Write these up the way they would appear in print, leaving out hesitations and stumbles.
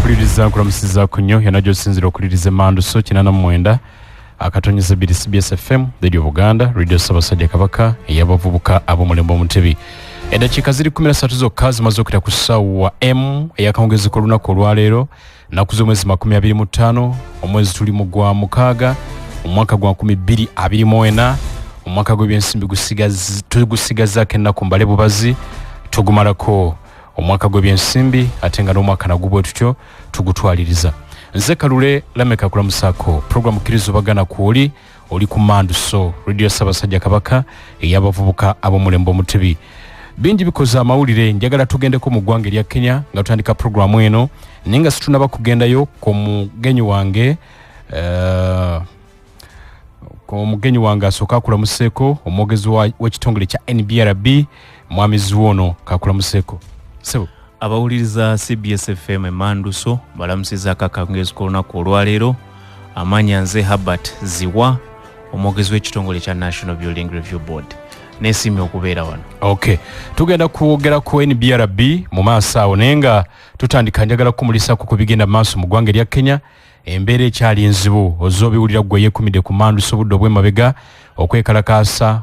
okuliriza kulamusiza kunyo yanajo sinzira okuliriza mandu so kinana mwenda akatonyeza CBS FM Radio Buganda Radio Sabasajja Kabaka eyabavubuka abomulembo omutebi eddakiika ziri 13 zokka zimaze okuyita ku ssaawa M eyakawungezi lunaku olwaleero naku z'omwezi 25 omwezi tuli mu gwa mukaaga omwaka gwa 2024 omwaka gw'ebyensimbi tugusigazaako ennaku mbale bubazi tugumalako omwaka gw'ebyensimbi ate nga n'omwaka nagubwe tutyo tugutwaliriza. Nze Kalule Lameka kulamusaako programu kirizo bagana kuoli oli ku Manduso Radio Sabasajja Kabaka eyabavubuka abomulembo omutebi. Bingi bikoza amawulire njagala tugendeko mu ggwanga erya Kenya nga tutandika programu eno ninga situnaba kugendayo ku mugenyi wange asooka akulamuseeko omwogezi w'ekitongole kya NBRB mwami Zuwono kakulamuseeko. Sebo abawuliriza CBS FM Manduso balamusiza akakawungezi k'olunaku olwaleero amanya nze Herbert Ziwa omwogezi w'ekitongole kya National Building Review Board nesimye okubeera wano. Okay, tugenda kwogera ku NBRB mu maaso awo naye nga tutandika njagala kumulisaako ku bigenda maaso mu ggwanga erya Kenya embeera ekyali enzibu ozoobiwulira gwe yeekumidde ku Manduso obudde obw'emabega okwekalakaasa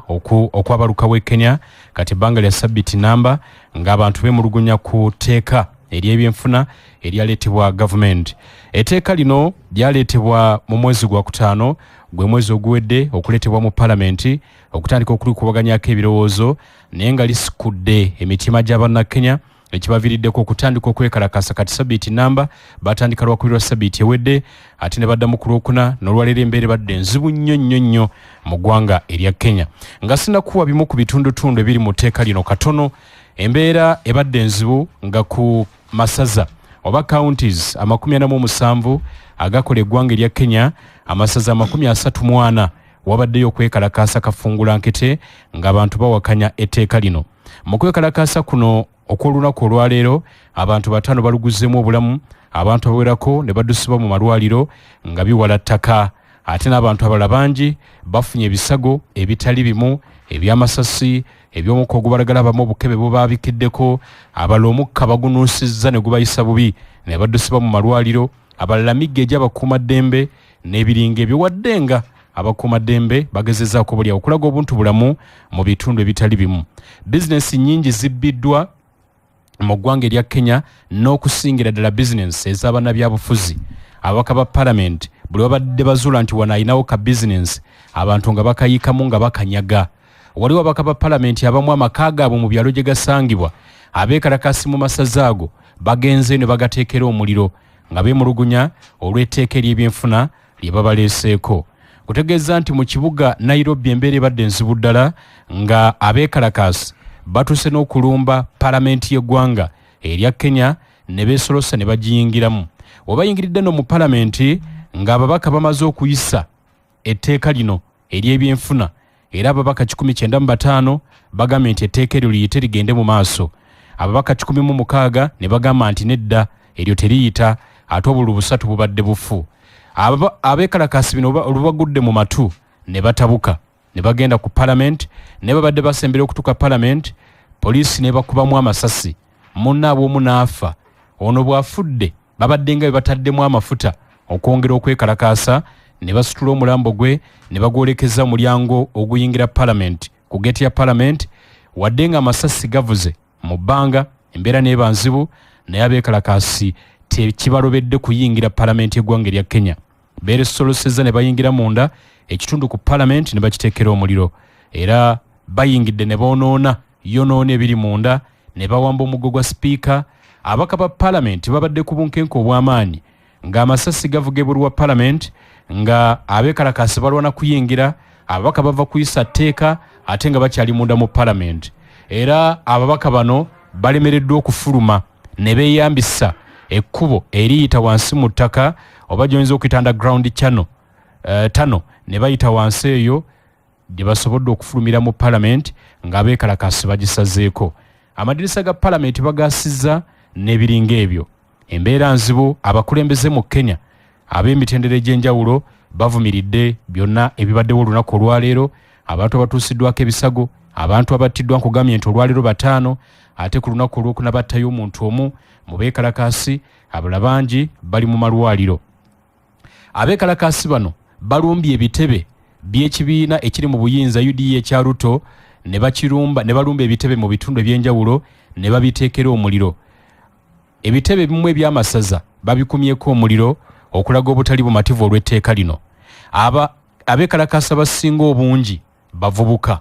okwabaluka w'e Kenya kati ebbanga lya sabbiiti namba ng'abantu beemulugunya ku tteeka ery'ebyenfuna eryaleetebwa gavumenti. Etteeka lino lyaleetebwa mu mwezi gwa kutaano gwe mwezi oguwedde okuleetebwa mu palamenti okutandika okulikubaganyako ebirowoozo naye nga lisikudde emitima gy'abannakenya ekibaviiriddeko okutandika okwekalakasa kati sabbiiti namba batandika lwakulirwa sabbiiti ewedde ate ne baddamu ku lwokuna n'olwaleero embeera ebadde enzibu nnyo mu ggwanga erya Kenya. Nga sinakuwa bimu ku bitundutundu ebiri mu tteeka lino katono embeera ebadde enzibu nga ku masaza oba counties 47 agakola eggwanga erya Kenya amasaza 34 wabaddeyo okwekalakasa kafungula nkete ng'abantu bawakanya etteeka lino. Mu kwekalakasa kuno okw'olunaku olwaleero abantu 5 baluguzeemu obulamu abantu abawerako ne baddusibwa mu malwaliro nga biwala ttaka ate n'abantu abalala bangi bafunye ebisago ebitali bimu ebyamasasi eby'omukka ogubalagala abamu obukebe bubaabikiddeko abalala omukka bagunuusizza ne gubayisa bubi ne baddusibwa mu malwaliro abalala migga egy'abakuumaddembe n'ebiringa ebiwadde nga abakuumaddembe bagezezzaako buli okulaga obuntu bulamu mu bitundu ebitali bimu. Bizinesi nnyingi zibbiddwa mu ggwanga erya Kenya n'okusingira ddala bizinesi ez'abannabyabufuzi. Ababaka ba palamenti buli babadde bazuula nti wano ayinawo ka bizinesi abantu nga bakayiikamu nga bakanyaga. Waliwo ababaka ba palamenti abamu amaka gaabwe mu byalo gye gasangibwa abeekalakasi mu masaza ago bagenze ne bagateekera omuliro nga beemulugunya olw'etteeka ery'ebyenfuna lye babaleeseeko. Kutegeeza nti mu kibuga Nairobi embeera ebadde enzibu ddala nga abeekalakasi batuse n'okulumba palamenti y'eggwanga erya Kenya ne beesolosa ne bagiyingiramu. Webayingiridde no mu palamenti ng'ababaka bamaze okuyisa etteeka lino ery'ebyenfuna era ababaka 195 bagambye nti etteeka eryo liyite ligende mu maaso. Ababaka 106 ne bagamba nti nedda eryo teriyita ate obululu 3 bubadde bufu. Abeekalakasi bino olubagudde mu matu ne batabuka ne bagenda ku palamenti ne babadde basembera okutuuka palamenti poliisi ne bakubamu amasasi munna ab'omu n'afa. Ono bw'afudde babadde nga bataddemu amafuta okwongera okwekalakaasa ne basitula omulambo gwe ne bagwolekeza mulyango oguyingira palamenti ku geeti ya palamenti wadde nga amasasi gavuze mu bbanga embeera n'eba nzibu naye abeekalakaasi tekibalobedde kuyingira palamenti y'eggwanga erya Kenya. Beesolosezza ne bayingira munda ekitundu ku palamenti ne bakiteekera omuliro era bayingidde ne boonoona yonoona ebiri munda ne bawamba omuggo gwa sipiika. Ababaka ba palamenti babadde ku bunkenke obw'amaanyi ng'amasasi gavuga ebweru wa palamenti nga abeekalakasi balwana kuyingira ababaka bava kuyisa tteeka ate nga bakyali munda mu palamenti era ababaka bano balemereddwa okufuluma ne beeyambisa ekkubo eriyita wansi mu ttaka oba gy'oyinza okuyita underground tano ne bayita wansi eyo gye basobodde okufulumira mu palamenti ng'abeekalakasi bagisazeeko. Amadirisa ga palamenti bagaasizza n'ebiringa ebyo. Embeera nzibu abakulembeze mu Kenya ab'emitendera egy'enjawulo bavumiridde byonna ebibaddewo olunaku olwaleero. Abantu abatuusiddwako ebisago, abantu abattiddwa nkugambye nti olwaleero 5 ate ku lunaku olwokuna battayo omuntu omu mu beekalakasi abala bangi bali mu malwaliro. Abeekalakaasi bano balumbye ebitebe by'ekibiina ekiri mu buyinza UDA ekya Ruto ne balumba ebitebe mu bitundu eby'enjawulo ne babiteekera omuliro. Ebitebe bimwe eby'amasaza babikumyeko omuliro okulaga obutali bumativu olw'etteeka lino. Abeekalakaasi abasinga obungi bavubuka,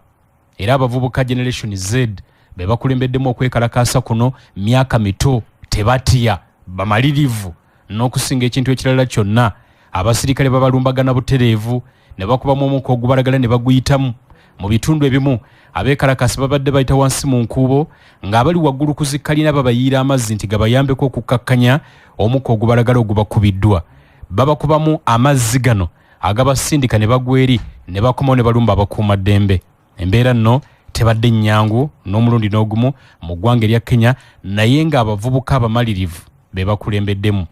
era abavubuka Generation Z be bakulembeddemu okwekalakaasa kuno myaka mito, tebatya, bamalirivu n'okusinga ekintu ekirala kyonna. Abasirikale babalumbagana butereevu ne bakubamu omukka ogubalagala ne baguyitamu. Mu bitundu ebimu abeekalakaasi babadde bayita wansi mu nkuubo ng'abali waggulu ku zikkalina babayiira amazzi nti gabayambeko okukkakkanya omukka ogubalagala ogubakubiddwa. Babakubamu amazzi gano agabasindika ne bagwa eri ne bakomawo ne balumba abakuumaddembe. Embeera nno tebadde nnyangu n'omulundi n'ogumu mu ggwanga erya Kenya, naye ng'abavubuka abamalirivu be bakulembeddemu.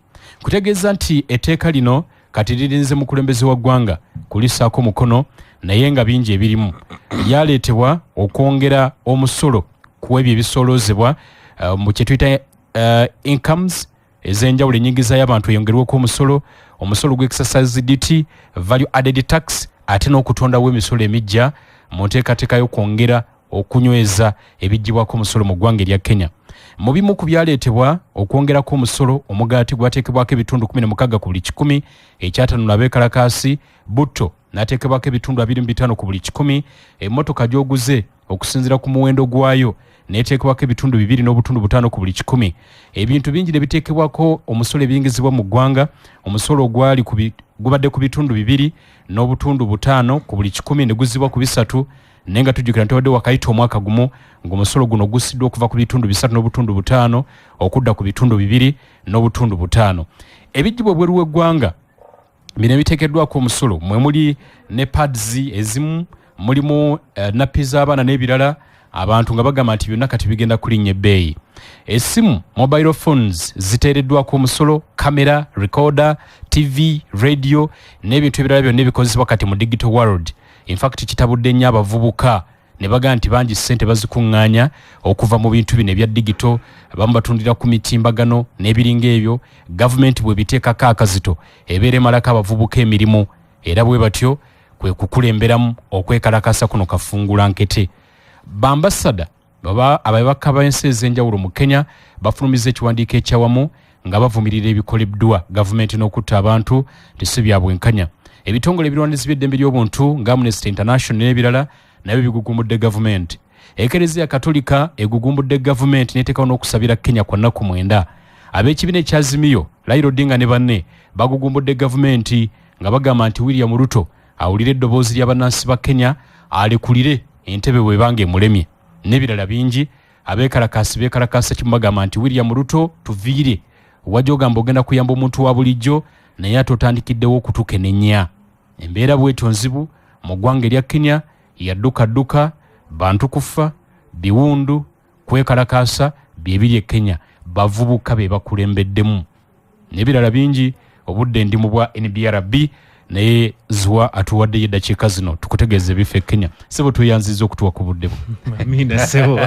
Kutegeeza nti etteeka lino kati lirinze mukulembeze wa ggwanga kulisaako mukono, naye nga bingi ebirimu. Lyaleetebwa okwongera omusolo ku ebyo ebisooloozebwa mu kye tuyita incomes ez'enjawulo, ennyingiza y'abantu eyongerweko omusolo gw'exercise duty, value added tax, ate n'okutondawo emisolo emiggya mu nteekateeka y'okwongera okunyweza ebiggyibwako omusolo mu ggwanga erya Kenya. Mu bimu ku byaleetebwa okwongerako omusolo, omugaati gwateekebwako ebitundu 16 ku buli 100 ekyatanula abeekalakaasi, butto n'ateekebwako ebitundu 25 ku buli 100, emmotoka gy'oguze okusinziira ku muwendo gwayo n'eteekebwako ebitundu 2.5 ku buli 100. Ebintu bingi ne biteekebwako omusolo ebiyingizibwa mu ggwanga. Omusolo gubadde ku bitundu 2.5 ku buli 100 ne guzibwa ku 3, naye nga tujjukira nti wadde wakayita omwaka gumu ng'omusolo guno gusiddwa okuva ku bitundu 3.5 okudda ku bitundu 2.5. Ebiggyibwa ebweru w'eggwanga bino ebiteekeddwako omusolo mwe muli ne pads ezimu, mulimu nappi z'abaana n'ebirala, abantu nga bagamba nti byonna kati bigenda kulinnya ebbeeyi. Essimu, mobile phones ziteereddwako omusolo, kamera, recorder, TV, radio n'ebintu ebirala byonna ebikozesebwa kati mu digital world. In fact kitabudde nnyo abavubuka ne bagamba nti bangi ssente bazikuŋŋaanya okuva mu bintu bino ebya digito, abamu batundira ku mitimbagano n'ebiringa ebyo. Gavumenti bwe biteekako akazito ebeera emalako abavubuka emirimu, era bwe batyo kwe kukulemberamu okwekalakasa kuno kafungula nkete. Bambasada ababaka b'ensi ez'enjawulo mu Kenya bafulumiza ekiwandiiko ekyawamu nga bavumirira ebikoleddwa gavumenti n'okutta abantu nti si bya bwenkanya. Ebitongole ebirwaniriza by'eddembe ly'obuntu nga Amnesty International n'ebirala nabyo bigugumbudde gavumenti. Ekereziya Katolika egugumbudde gavumenti n'eteekawo n'okusabira Kenya kwa nnaku 9. Ab'ekibiina ekya Azimio, Raila Odinga ne banne bagugumbudde gavumenti nga bagamba nti William Ruto awulire eddoboozi ly'abannansi ba Kenya alekulire entebe bw'ebanga emulemye. N'ebirala bingi. Abeekalakaasi beekalakaasa kimu bagamba nti William Ruto tuviire, wajja ogamba ogenda kuyamba omuntu wa bulijjo naye ate otandikiddewo okutukenenya. Embeera bw'etyo nzibu mu ggwanga erya Kenya, yaddukadduka, bantu kufa, biwundu, kwekalakaasa byebiri e Kenya, bavubuka be bakulembeddemu. N'ebirala bingi. Obudde ndi mu bwa NBRB naye Zwa atuwaddeyo eddakiika zino tukutegeeze bife Kenya. Sebo tuyanziza okutuwa ku budde bwo. Amina sebo.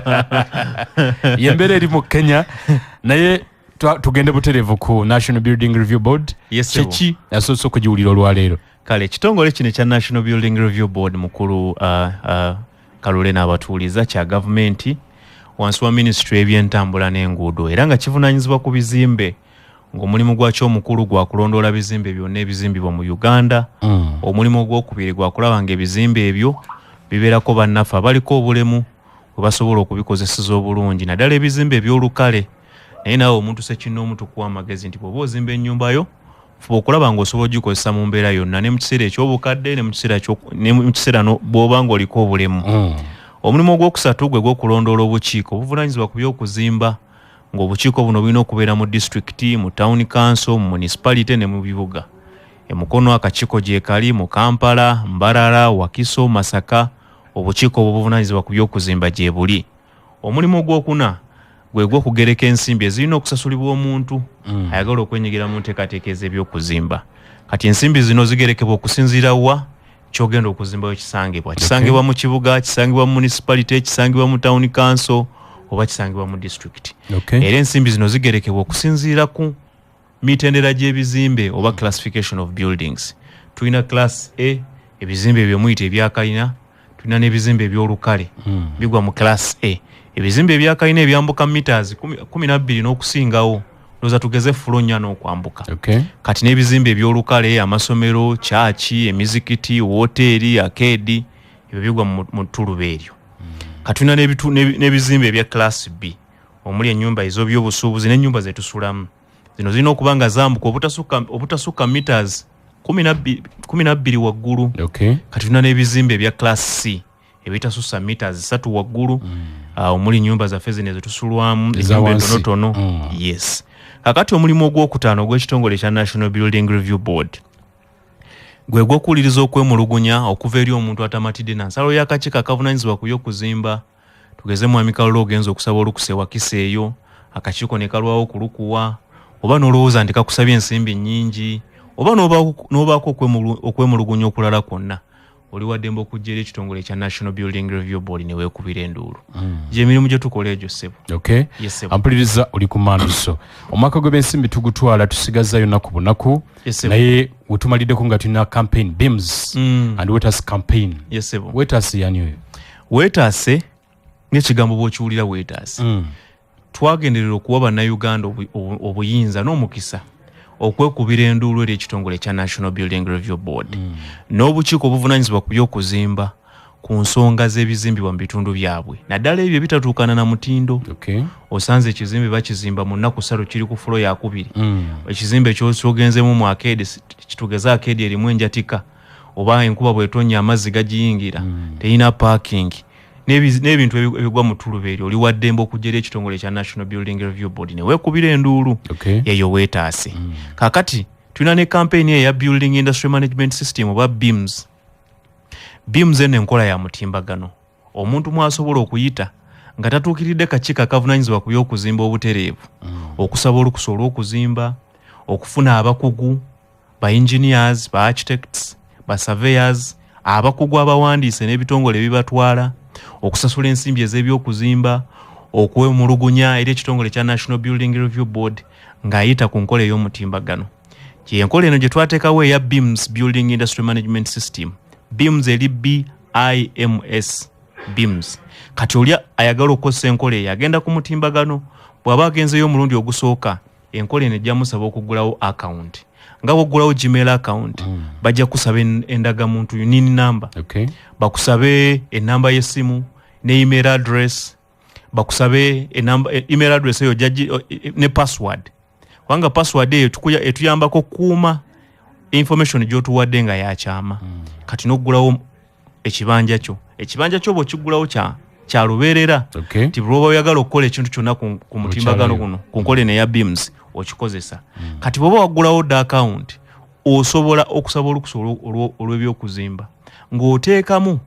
Yembeera eri mu Kenya naye tugende butereevu ku National Building Review Board. Yes, Cheki asoose okugiwulira olwaleero. Kale ekitongole kino ekya National Building Review Board mukulu Kalule n'abatuuliza kya gavumenti wansi wa Ministry y'ebyentambula n'enguudo, era nga kivunaanyizibwa ku bizimbe ng'omulimu gwakyo omukulu gwa kulondoola bizimbe byonna ebizimbibwa mu Uganda. Omulimu ogwokubiri gwa kulaba ng'ebizimbe ebyo bibeerako bannaffe abaliko obulemu bwe basobola okubikozeseza obulungi, naddala ebizimbe eby'olukale. Naye nawe omuntu sekinnoomu tukuwa amagezi nti bw'oba ozimba ennyumba fuba okulaba ng'osobola ogikozesa mu mbeera yonna, ne mu kiseera eky'obukadde ne mu kiseera bw'oba ng'oliko obulemu. Omulimu ogwokusatu gwe gw'okulondoola obukiiko obuvunaanyizibwa ku by'okuzimba, ng'obukiiko buno bulina okubeera mu disitulikiti, mu town council, mu municipality ne mu bibuga. Emukono akakiiko gye kali mu Kampala, Mbarara, Wakiso, Masaka. Obukiiko obuvunaanyizibwa ku by'okuzimba gye buli. Omulimu ogwokuna gwe gw'okugereka ensimbi ezirina okusasulibwa omuntu ayagala okwenyigira mu nteekateeka ez'ebyokuzimba. Kati ensimbi zino zigerekebwa okusinziira wa kyogenda okuzimbayo kisangibwa. Kisangibwa mu kibuga, kisangibwa mu municipality, kisangibwa mu town council oba kisangibwa mu district. Era ensimbi zino zigerekebwa okusinziira ku mitendera gy'ebizimbe oba classification of buildings. Tulina class A ebizimbe ebyo muyita ebyakalina, tulina n'ebizimbe ebyolukale bigwa mu class A. Ebizimbe ebyakalina ebyambuka meters 12 n'okusingawo loza tugeze fulo 4 n'okwambuka. Kati n'ebizimbe ebyolukale, amasomero, chaachi, emizikiti, hoteli, arcade ebyo bigwa mu ttuluba eryo. Kati tulina n'ebizimbe ebya class B omuli ennyumba ez'ebyobusuubuzi n'ennyumba zetusulamu. Zino zirina okuba nga zambuka obutasukka meters 12 waggulu. Kati tulina n'ebizimbe ebya class C ebitasussa meters 3 waggulu. Omuli nnyumba zaffe zino zetusulwamu ennyumba entonotono. Yes. Kakati omulimu ogwokutaano ogw'ekitongole kya National Building Review Board gwe gw'okuwuliriza okwemulugunya okuva eri omuntu atamatidde na nsalo y'akakiiko akavunaanyizibwa ku by'okuzimba. Tugeze Mwami Kalolo ogenza okusaba olukusa ewakisa eyo, akakiiko ne kalwawo kulukuwa, oba n'olowooza nti kakusabye ensimbi nnyingi, oba n'obaako okwemulugunya okulala kwonna, oli waddembe okujja eri ekitongole kya National Building Review Board ne weekubira enduulu. Gy'emirimu gye tukola egyo ssebo. Ampuliriza oli ku Manduso. Omwaka gw'ensimbi tugutwala tusigazaayo nnaku bunaku, naye wetumaliddeko nga tulina campaign BIMS and Wetaase campaign. Wetaase yani oyo? Wetaase ng'ekigambo bw'okiwulira Wetaase. Twagenderera okuwa bannayuganda obuyinza n'omukisa okwekubira enduulu eri ekitongole kya National Building Review Board n'obukiiko obuvunaanyizibwa ku by'okuzimba ku nsonga z'ebizimbibwa mu bitundu byabwe, naddala ebyo ebitatuukana na mutindo. Osanze ekizimbe bakizimba mu nnaku 3 kiri ku fulo ya 2. Ekizimbe ky'ogenzemu mu arcade, kitugeza arcade erimu enjatika oba enkuba bw'etonnya amazzi gagiyingira, terina parking n'ebintu ebigwa mu ttuluba eryo, oli waddembe okujja eri ekitongole kya National Building Review Board ne weekubira enduulu eyo Wetaase. Kakati tulina ne campaign eya Building Industry Management System oba BIMS. BIMS eno enkola ya mutimbagano. Omuntu mwasobola okuyita nga tatuukiridde kakiiko akavunaanyizibwa ku by'okuzimba obutereevu, okusaba olukusa olw'okuzimba, okufuna abakugu, ba engineers, ba architects, ba surveyors, abakugu abawandiise n'ebitongole ebibatwala, okusasula ensimbi ez'ebyokuzimba, okwemulugunya eri ekitongole kya National Building Review Board ng'ayita ku nkola ey'omutimbagano. Enkola eno gye twateekawo eya BIMS, Building Industry Management System. BIMS eri BIMS. BIMS. Kati oli ayagala okukozesa enkola eyo agenda ku mutimbagano, bw'aba agenzeyo omulundi ogusooka, enkola eno ejja musaba okuggulawo account. Nga bw'oggulawo Gmail account, bajja kusaba endagamuntu NIN number, bakusabe ennamba y'essimu ne email address, bakusabe email address eyo ne password. Kubanga password eyo etuyambako kuuma information gy'otuwadde nga yakyama. Kati n'oggulawo ekibanja kyo. Ekibanja kyo bw'okiggulawo kya lubeerera. Ti bw'oba oyagala okukola ekintu kyonna ku mutimbagano guno ku nkola eno eya BIMS okikozesa. Kati bw'oba waggulawo dda account, osobola okusaba olukusa olw'ebyokuzimba ng'oteekamu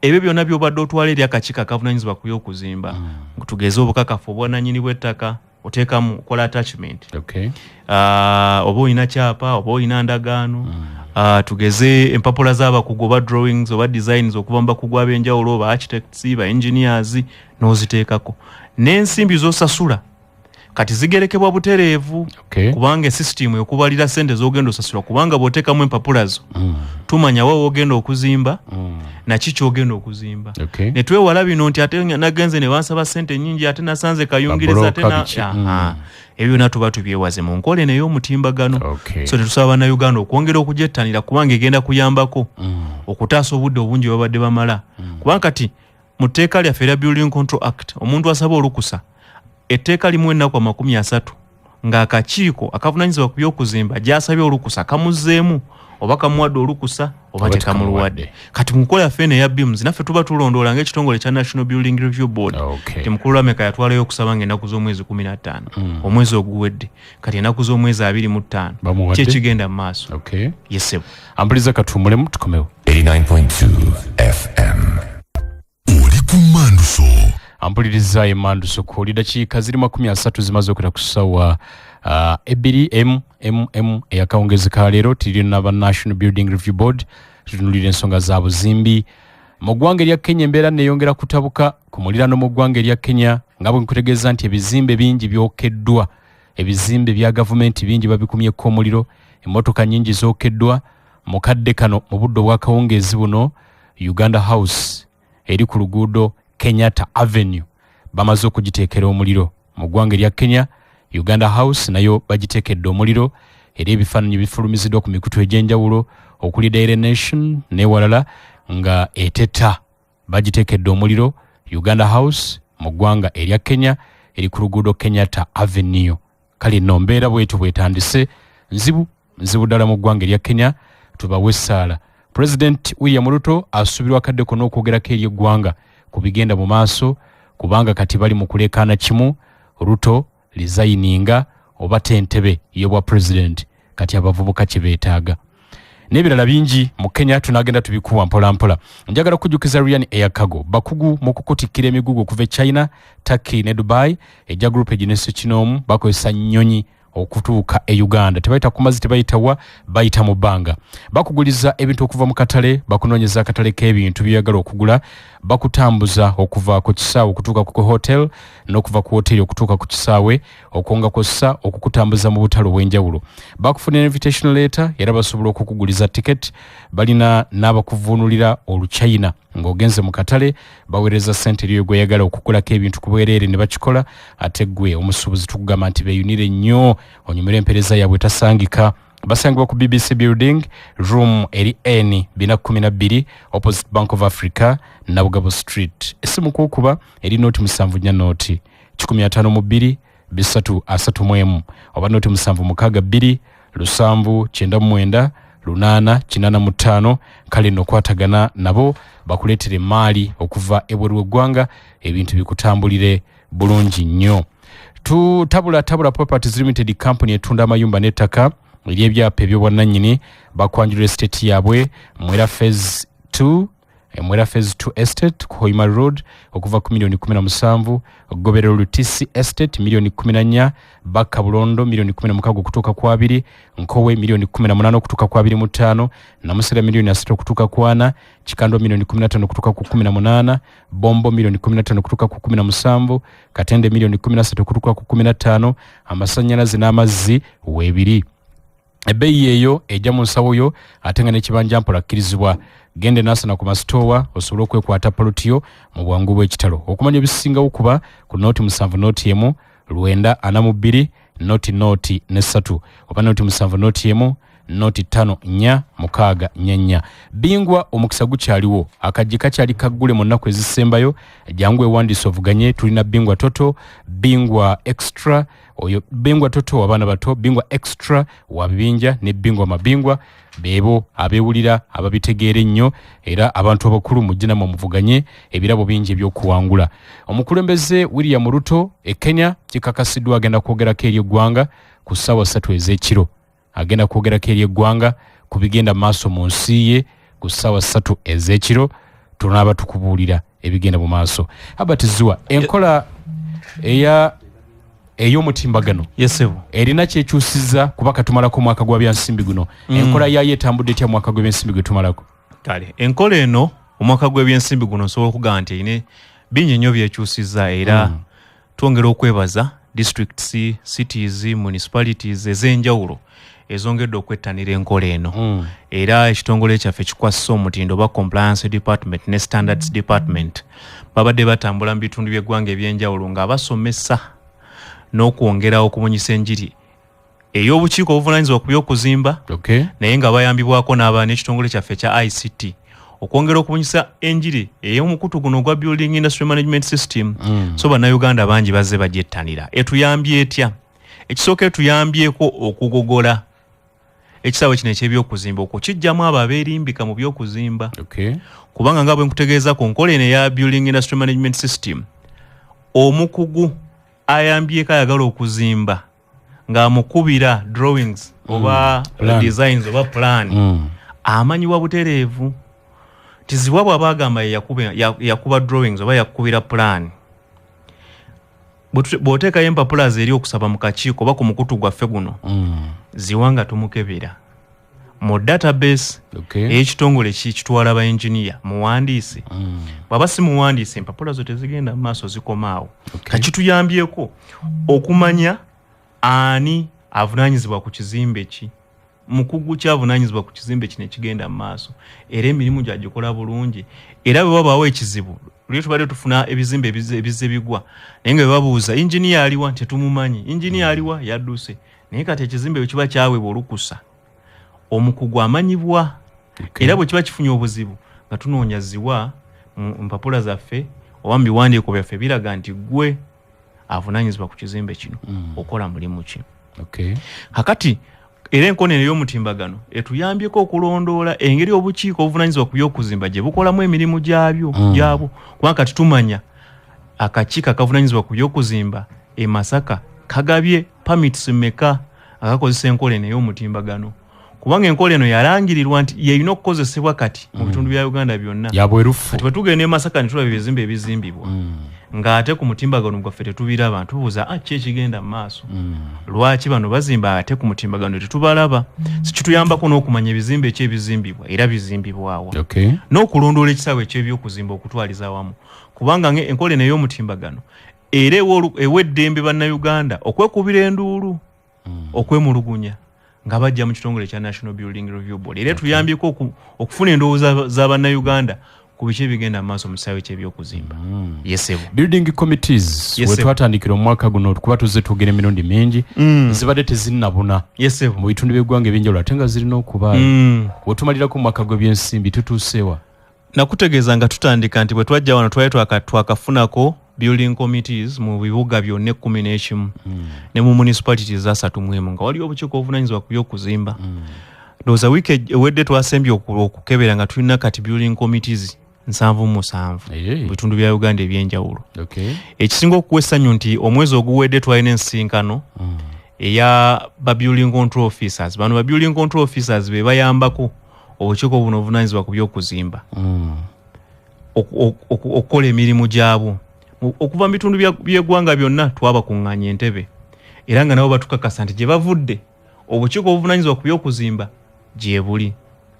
ebyo byonna by'obadde otwala eri akakiiko akavunaanyizibwa ku by'okuzimba. Tugeze obukakafu obwannannyini bw'ettaka, oteekamu okola attachment. Oba olina kyapa, oba olina ndagaano. Tugeze empapula z'abakugu oba drawings oba designs okuva mu bakugu ab'enjawulo, ba architects, ba engineers, n'oziteekako. N'ensimbi z'osasula kati zigerekebwa butereevu, kubanga system ekubalira sente z'ogenda osasula, kubanga bw'oteekamu empapula zo tumanya wa w'ogenda okuzimba na kiki ogenda okuzimba. Ne twewala bino nti ate nagenze ne bansaba sente nnyingi ate nasanze kayungiriza ate ebyo byonna tuba tubyewaze mu nkola eno ey'omutimbagano. So tetusaba bannayuganda okwongera okugyettanira kubanga egenda kuyambako okutaasa obudde obungi babadde bamala. Kubanga kati mu tteeka lyaffe erya Building Control Act omuntu asaba olukusa etteeka limu ennaku 30 ng'akakiiko akavunaanyizibwa ku by'okuzimba gy'asabye olukusa kamuzzeemu oba kamuwadde olukusa oba tekamuluwadde. Kati mu nkola yaffe eno eya BIMS naffe tuba tulondoola ng'ekitongole kya National Building Review Board. Mukulu Lameka yatwalayo okusaba ng'ennaku z'omwezi 15 omwezi oguwedde, kati ennaku z'omwezi 25 kyekigenda mu maaso. Yesebo ampuliriza katuwummulemu tukomewo. 89.2 FM oli ku Manduso. Ampuliriza Manduso ku dakiika ziri 30 zimaze okwita ku ssaawa 2 eyakawungezi leero tiri n'aba National Building Review Board tutunulira ensonga za buzimbi mu ggwanga erya Kenya. Embeera neeyongera kutabuka ku muliraano mu ggwanga erya Kenya nga bwe nkutegeeza nti ebizimbe bingi byokeddwa ebizimbe bya gavumenti bingi babikumyeko omuliro, emmotoka nnyingi zookeddwa. Mu kadde kano mu budde obw'akawungeezi buno, Uganda House eri ku luguudo Kenyatta Avenue bamaze okugiteekera omuliro. Mu ggwanga erya Kenya, Uganda House nayo bagiteekedde omuliro era ebifaananyi bifulumiziddwa ku mikutu egy'enjawulo okuli Daily Nation n'ewalala nga eteta bagiteekedde omuliro. Uganda House mu ggwanga erya Kenya eri ku luguudo Kenyatta Avenue. Kale nno mbeera bwetyo bwetandise nzibu ddala mu ggwanga erya Kenya. Tubawe essaala. President William Ruto asuubirwa akadde konna okwogerako eri eggwanga ku bigenda mu maaso, kubanga kati bali mu kuleekaana kimu Ruto resigninga oba tentebe y'obwa president kati abavubuka kye beetaaga. N'ebirala bingi mu Kenya tunaagenda tubikuwa mpola mpola. Njagala kujjukiza Ryan Air Cargo bakugu mu kukutikkira emigugu okuva e China, Turkey ne Dubai. Ejja group eginese kinoomu bakozesa nnyonyi okutuuka e Uganda. Tebayita ku mazzi, tebayita wa, bayita mu bbanga. Bakuguliza ebintu okuva mu katale, bakunoonyeza akatale k'ebintu by'oyagala okugula, bakutambuza okuva ku kisaawe okutuuka ku hotel, n'okuva ku hoteli okutuuka ku kisaawe, okwonga kw'ossa okukutambuza mu butale obw'enjawulo. Bakufunira invitation letter era basobola okukuguliza ticket. Balina n'abakuvuunulira oluchina ng'ogenze mu katale, baweereza ssente eriyo gweyagala okugulako ebintu ku bwereere ne bakikola. Ate ggwe omusuubuzi tukugamba nti beeyunire nnyo onyumira empeereza yaabwe tasangika. Basangibwa ku BBC Building, room eri N212 opposite Bank of Africa, Nabugabo Street. Essimu kukuba eri noti 74 noti 152 331 oba noti 762 799 885. Kale nno kwatagana nabo bakuleetere maali okuva ebweru w'eggwanga, ebintu bikutambulire bulungi nnyo. Tabula Properties Limited company etunda amayumba n'ettaka eri ebyapa eby'obwannannyini. Bakwanjula estate yaabwe Mwera Phase 2 Estate ku Hoima Road okuva ku $17,000,000, Goberero Lutisi Estate $14,000,000, Baka Bulondo $16,000,000 okutuuka ku 2, Nkowe $18,000,000 okutuuka ku 25, Namusera $3,000,000 okutuuka ku 4, Chikando $15,000,000 okutuuka ku 18, Bombo $15,000,000 okutuuka ku 17, Katende $13,000,000 okutuuka ku 15, amasannyalaze n'amazzi weebiri. Ebbeeyi eyo ejja mu nsawo yo ate nga n'ekibanja mpola akkirizibwa. Gende n'asana ku masitoowa osobola okwekwata palutiyo mu bwangu bw'ekitalo. Okumanya ebisingawo kuba ku nooti 7 nooti emu 942 nooti ne 3 oba nooti 7 nooti emu nooti 5 4 6 4. Bingwa omukisa gukyaliwo, akajji kakyali kaggule mu nnaku ezisembayo. Jangu ewandiisa ovuganye. Tulina Bingwa Toto, Bingwa Extra, oyo Bingwa Toto w'abaana bato, Bingwa Extra wa bibinja ne Bingwa Mabingwa. Beebo abeewulira ababitegeera ennyo era abantu abakulu mujje namwe muvuganye ebirabo bingi eby'okuwangula. Omukulembeze William Ruto e Kenya kikakasiddwa agenda kwogerako eri eggwanga ku ssaawa 3 ez'ekiro. Agenda kwogerako eri eggwanga ku bigenda maaso mu nsi ye ku ssaawa 3 ez'ekiro. Tunaaba tukubuulira ebigenda mu maaso. Albert Zua, enkola ey'omutimbagano erina kyekyusizza kuba katumalako omwaka gwa byansimbi guno. Enkola yayo etambudde etya mwaka gw'ebyensimbi gwe tumalako? Kale enkola eno omwaka gw'ebyensimbi guno nsobola okugaa nti ine bingi nnyo byekyusizza era twongera okwebaza districts, cities, municipalities ez'enjawulo ezongedde okwettanira enkola eno. Era ekitongole kyaffe kikwasisa omutindo oba compliance department ne standards department babadde batambula mu bitundu by'eggwanga eby'enjawulo nga basomesa n'okwongera okubunyisa enjiri ey'obukiiko obuvunaanyizibwa ku by'okuzimba, naye nga bayambibwako n'ekitongole kyaffe kya ICT okwongera okubunyisa enjiri ey'omukutu guno ogwa Building Industry Management System. So bannayuganda bangi bazze bagyettanira. Etuyambye etya? Ekisooka etuyambyeko okugogola ekisaawe kino eky'ebyokuzimba okwo kijjamu abo abeerimbika mu byokuzimba. Kubanga nga bwe nkutegeeza ku nkola eno eya Building Industry Management System, omukugu ayambyeko ayagala okuzimba ng'amukubira drawings oba designs oba plan amanyibwa butereevu. Tiziwa bw'aba agamba yakuba drawings oba yakubira plan, bw'oteekayo empapula ze eri okusaba mu kakiiko oba ku mukutu gwaffe guno, ziwa nga tumukebera mu database ey'ekitongole kitwala ba engineer muwandiise. Bw'aba si muwandiise empapula zo tezigenda mu maaso zikomaawo. Kakituyambyeko okumanya ani avunanyizibwa ku kizimbe ki, mukugu kyavunanyizibwa ku kizimbe kino ekigenda mu maaso, era emirimu gyagikola bulungi, era bwe wabaawo ekizibu lwe tubadde tufuna ebizimbe ebize bigwa naye nga bebabuuza injiniya aliwa tetumumanyi, injiniya aliwa yadduse, naye kati ekizimbe bwe kiba kyaweebwa olukusa omukugu amanyibwa. Era bwe kiba kifunye obuzibu nga tunoonya ziwa mu mpapula zaffe oba mu biwandiiko byaffe biraga nti gwe avunanyizibwa ku kizimbe kino okola mulimu ki. Kakati era enkoonero y'omutimbagano etuyambyeko okulondoola engeri obukiiko obuvunanyizibwa ku by'okuzimba gye bukolamu emirimu gyabwo, kubanga kati tumanya akakiiko akavunanyizibwa ku by'okuzimba e Masaka kagabye permits mmeka akakozesa enkoonero y'omutimbagano, kubanga enkoonero yalangirirwa nti yeyina okukozesebwa kati mu bitundu bya Uganda byonna yabwerufu. Kati bwe tugenda e Masaka ne tulaba ebizimbe ebizimbibwa ng'ate ku mutimbagano gwaffe tetubiraba, tubuuza ki ekigenda mu maaso, lwaki bano bazimba ate ku mutimbagano tetubalaba? Sikituyambako n'okumanya ebizimbe ki ebizimbibwa era bizimbibwawa, n'okulondoola ekisaawe eky'ebyokuzimba okutwaliza awamu, kubanga enkoonero y'omutimbagano era ewa eddembe bannayuganda okwekubira enduulu, okwemulugunya nga bajja mu kitongole kya National Building Review Board. Era tuyambyeko okufuna endowooza za bannayuganda ku biki ebigenda mu maaso mu kisaawe ky'ebyokuzimba. Building committees we twatandikira omwaka guno kuba tuzze tugera emirundi mingi zibadde tezinnabuna mu bitundu by'eggwanga ebyenjawulo ate nga zirina okubaayo. Wetumalirako mu mwaka gw'ebyensimbi tutuusewa? Nakutegeeza nga tutandika nti bwe twajja wano twali twakafunako building committees mu bibuga byonna 11 ne mu municipalities 31 nga waliwo obukiiko obuvunanyizibwa ku by'okuzimba. Ndowooza wiiki ewedde twasembye okukebera nga tulina kati building committees 77 mu bitundu bya Uganda ebyenjawulo. Ekisinga okuwa essanyu nti omwezi oguwedde twalina ensinkano eya ba building control officers. Bano ba building control officers be bayambako obukiiko buno obuvunanyizibwa ku by'okuzimba okukola emirimu gyabwo. Okuva mu bitundu by'eggwanga byonna twabakuŋŋaanya Entebbe, era nga nabo batukakasa nti gye bavudde obukiiko obuvunanyizibwa ku by'okuzimba gye buli.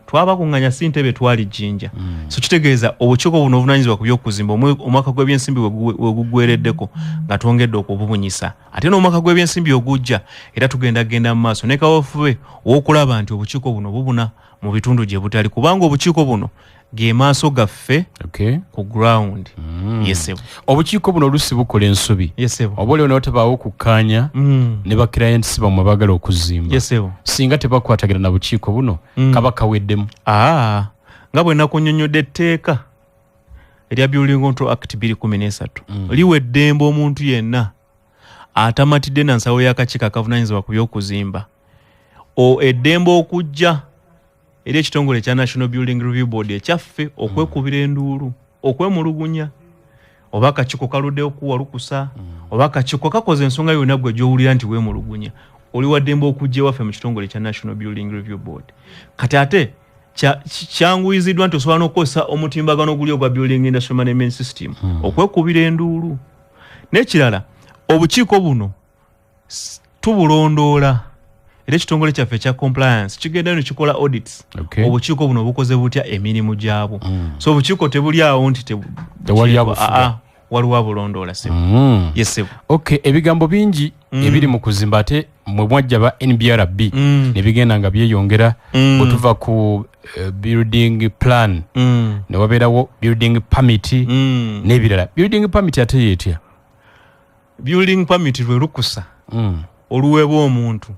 Twabakuŋŋaanya si Entebbe, twali Jinja. So kitegeeza obukiiko buno obuvunanyizibwa ku by'okuzimba omwaka gw'ebyensimbi we guggwereddeko nga twongedde okububunyisa, ate n'omwaka gw'ebyensimbi ogujja era tugenda mu maaso ne kaweefube w'okulaba nti obukiiko buno bubuna mu bitundu gye butali, kubanga obukiiko buno ge maaso gaffe ku ground. Obukiiko buno olusi bukola ensobi oba olio newatabaawo okukkaanya ne ba clients bamwe baagala okuzimba, singa tebakwatagana na bukiiko buno kaba kaweddemu. Nga bwe nakunnyonnyodde etteeka erya Building Control Act 2013 liwa eddembe omuntu yenna atamatidde na nsawo y'akakiiko akavunanyizibwa ku by'okuzimba eddembe okujja eri ekitongole kya National Building Review Board ekyaffe okwekubira enduulu, okwemulugunya, oba akakiiko kaludde okuwa lukusa, oba akakiiko kakoze ensonga yonna gwe gy'owulira nti weemulugunya, oli wa ddembe okujja ewaffe mu kitongole kya National Building Review Board. Kati ate kyanguyiziddwa nti osobola n'okukozesa omutimbagano guli ogwa Building Industry Management System okwekubira enduulu. N'ekirala obukiiko buno tubulondoola era ekitongole kyaffe ekya compliance kigenda ne kikola audits. Obukiiko buno bukoze butya emirimu gyabwo. So obukiiko tebuli awo nti tewali abufuga, waliwo abulondoola. Ebigambo bingi ebiri mu kuzimba ate mwe mwajja ba NBRB ne bigenda nga byeyongera bwe tuva ku building plan ne wabeerawo building permit n'ebirala. Building permit ate yeetya? Building permit lwe lukusa oluweebwa omuntu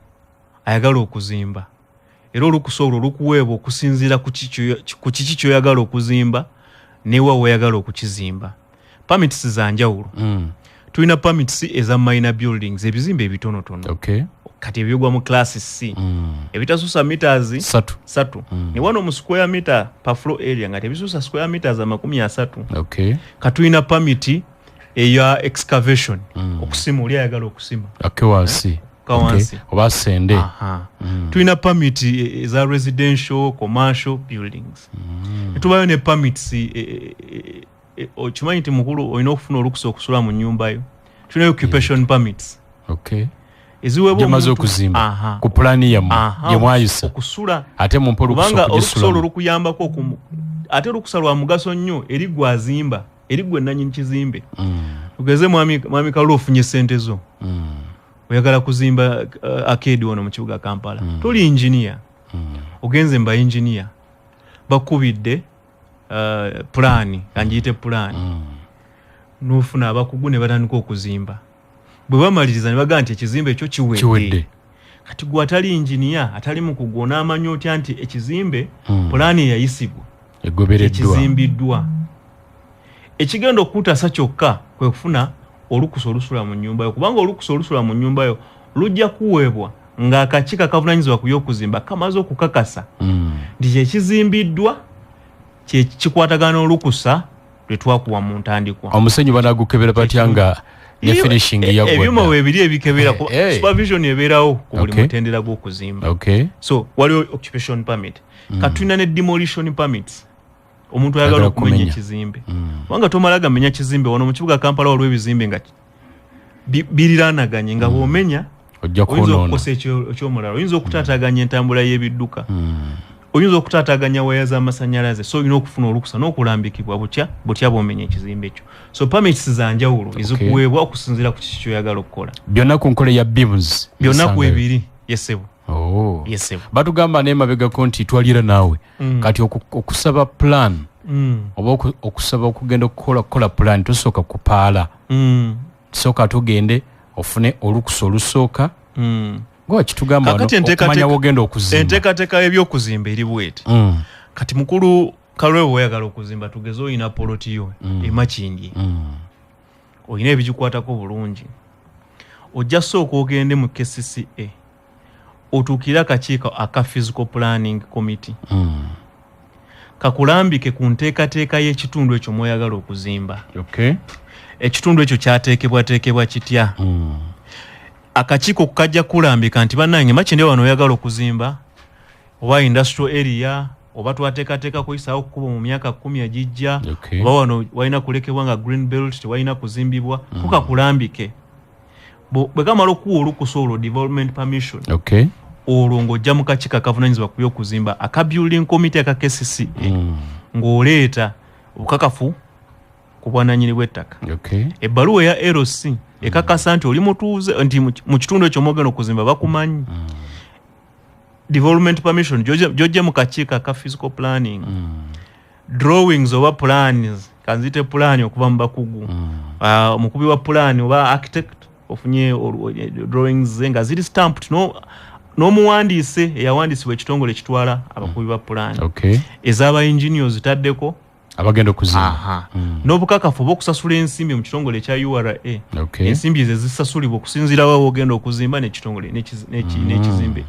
ayagala okuzimba, era olukusa olwo lukuweebwa okusinziira ku kiki kyoyagala okuzimba newa weyagala okukizimba. Permits za njawulo. Tulina permits eza minor buildings, ebizimbe ebitonotono. Kati ebyogwa mu class C ebitasusa meters 3 ne wano mu square meter per floor area nga tebisusa square meters 30. Katulina permit eya excavation okusima oli ayagala okusima akewansi oba sende. Tulina permit eza residential commercial buildings. Tubayo ne permits okimanyi nti mukulu olina okufuna olukusa okusula mu nnyumba yo. Tulina occupation permits eziweebwa omuntu okuzimba ku plani ye mwayisa okusula ate mu mpo olukusa okugisula olukuyambako ate olukusa lwa mugaso nnyo eri gwazimba eri gwe nannyini kizimbe. Tugeze mwami Kalu ofunye ssente zo oyagala kuzimba arcade wano mu kibuga Kampala tuli engineer ogenze mba engineer bakubidde plan kanjiyite plan nufuna abakugu ne batandika okuzimba bwe bamaliriza ne baga nti ekizimbe ekyo kiwedde kati gwe atali engineer atali mu kugona amanyo otya nti ekizimbe plan yayisibwa ekizimbiddwa ekigenda okutasa kyokka kwe kufuna olukusa olusula mu nnyumba yo kubanga olukusa olusula mu nnyumba yo lujja kuweebwa ng'akakiiko akavunanyizibwa ku by'okuzimba kamaze okukakasa nti kyekizimbiddwa kikwatagana olukusa lwe twakuwa mu ntandikwa omusenyu banagukebera batya nga ne finishing yaggwa ebyuma weebiri ebikebera supervision ebeerawo ku buli mutendera gw'okuzimba so waliwo occupation permit katulina ne demolition permits omuntu ayagala okumenya ekizimbe kubanga tomala gamenya kizimbe wano mu kibuga Kampala waliwo ebizimbe nga biriranaganye nga bw'omenya oyinza okukosa ekyomulala oyinza okutaataganya entambula y'ebidduka oyinza okutaataganya waya z'amasannyalaze so olina okufuna olukusa n'okulambikibwa butya bw'omenya ekizimbe ekyo so permits za njawulo ezikuweebwa okusinziira ku kiki kyoyagala okukola byonna ku nkole ya BIMS byonna ku ebiri yesebo batugamba n'emabegako nti twalira naawe kati okusaba plan oba okusaba okugenda okukola plan tosooka kupaala sooka tugende ofune olukusa olusooka gwakitugamba okumanya wogenda okuzimba enteekateeka y'ebyokuzimba eri bweti kati mukulu kalwewo oyagala okuzimba tugeze oyina polotiyo emakindi oyina ebigikwatako bulungi ojja sooka ogende mu KCCA otuukire akakiiko aka physical planning committee kakulambike ku nteekateeka y'ekitundu ekyo mw'oyagala okuzimba ekitundu ekyo kyateekebwateekebwa kitya akakiiko kajja kulambika nti bannange makindi wano oyagala okuzimba oba industrial area oba twateekateeka kuyisaawo kukuba mu myaka 10 egijja oba wano walina kulekebwa nga green belt tewalina kuzimbibwa kukakulambike bwe kamala okuwa olukusa olwo development permission olwo ng'ojja mu kakiiko akavunanyizibwa ku by'okuzimba aka building committee aka KCCA ng'oleeta obukakafu ku bwananyini bw'ettaka ebbaluwa eya LC ekakasa nti oli mutuuze nti mu kitundu ekyo mwogenda okuzimba bakumanyi development permission gy'ojja mu kakiiko aka physical planning drawings oba plans kanzite plan okuva mu bakugu omukubi wa plan oba architect ofunye drawings nga ziri stamped n'omuwandiise eyawandiisibwa ekitongole ekitwala abakubi ba plan ez'aba engineers zitaddeko abagenda okuzimba n'obukakafu bw'okusasula ensimbi mu kitongole ekya URA ensimbi ezo zisasulibwa okusinziira wa wogenda okuzimba n'ekitongole n'ekizimbe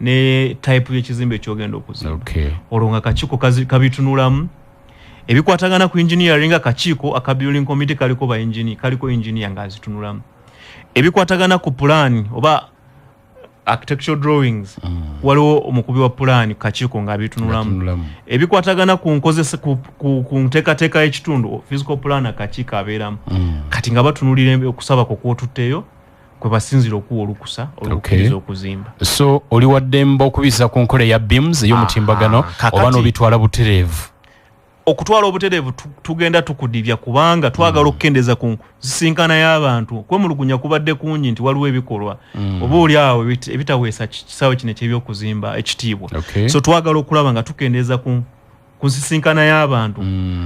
ne type y'ekizimbe ekyogenda okuzimba olwo nga kakiiko kabitunulamu ebikwatagana ku engineering akakiiko aka building committee kaliko engineer ng'azitunulamu ebikwatagana ku plan oba architectural drawings waliwo omukubi wa plan kakiiko ng'abitunulamu ebikwatagana ku nkozesa ku nteekateeka y'ekitundu physical plan akakiiko abeeramu kati nga batunulira okusaba kw'otutteyo kwe basinzira okuwa olukusa olw'okukkiriza okuzimba so oli waddemba okubisa ku nkola ya BIMS ey'omutimbagano oba n'obitwala butereevu okutwala obutereevu tugenda tukudibya kubanga twagala okukendeeza ku zisinkana y'abantu kwemulugunya kubadde kungi nti waliwo ebikolwa oba oli awo ebitaweesa kisaawe kino eky'ebyokuzimba ekitiibwa so twagala okulaba nga tukendeeza ku nsisinkana y'abantu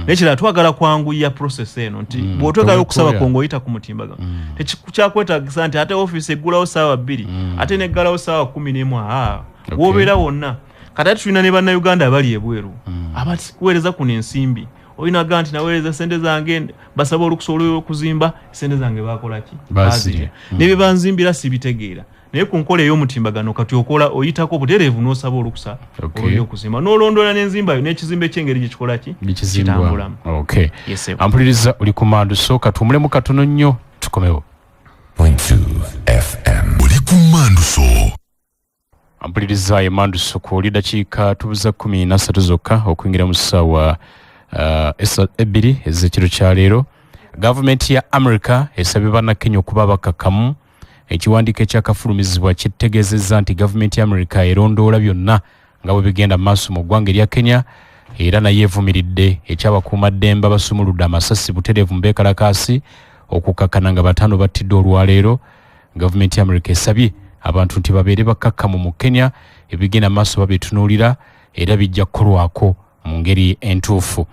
nekirala twagala kwanguya process eno nti bw'otwegala okusaba ng'oyita ku mutimbagano tekyakwetagisa nti ate ofiisi eggulawo ssaawa 2 ate neggalawo ssaawa 11 w'obeera wonna kati ate tulina ne bannayuganda abali ebweru abatuweereza kuno ensimbi olinaga nti naweereza sente zange basaba olukusa olw'okuzimba sente zange bakolaki bazirya nebye banzimbira sibitegeera naye ku nkola ey'omutimbagano kati okola oyitako butereevu n'osaba olukusa olw'okuzimba n'olondola n'enzimba yo n'ekizimbe ky'engeri gye kikolaki kitambulamu ampuliriza oli ku Manduso katuwumulemu katono nnyo tukomewo 2 FM oli ku Manduso ampuliriza Manduso ku dakiika tubuza 13 zokka okuyingira mu ssaawa 2 ez'ekiro kya leero gavumenti ya America esabye bannakenya okuba bakakamu ekiwandiiko ekyakafulumizibwa kitegeezezza nti gavumenti ya America erondoola byonna nga bwe bigenda mu maaso mu ggwanga erya Kenya era naye evumiridde ekyabakuumaddembe abasumuludde amasasi butereevu mu beekalakaasi okukakana nga 5 battidde olwaleero gavumenti ya America esabye abantu nti babeere bakkakkamu mu Kenya ebigenda maaso babitunuulira era bijja kukolwako mu ngeri entuufu.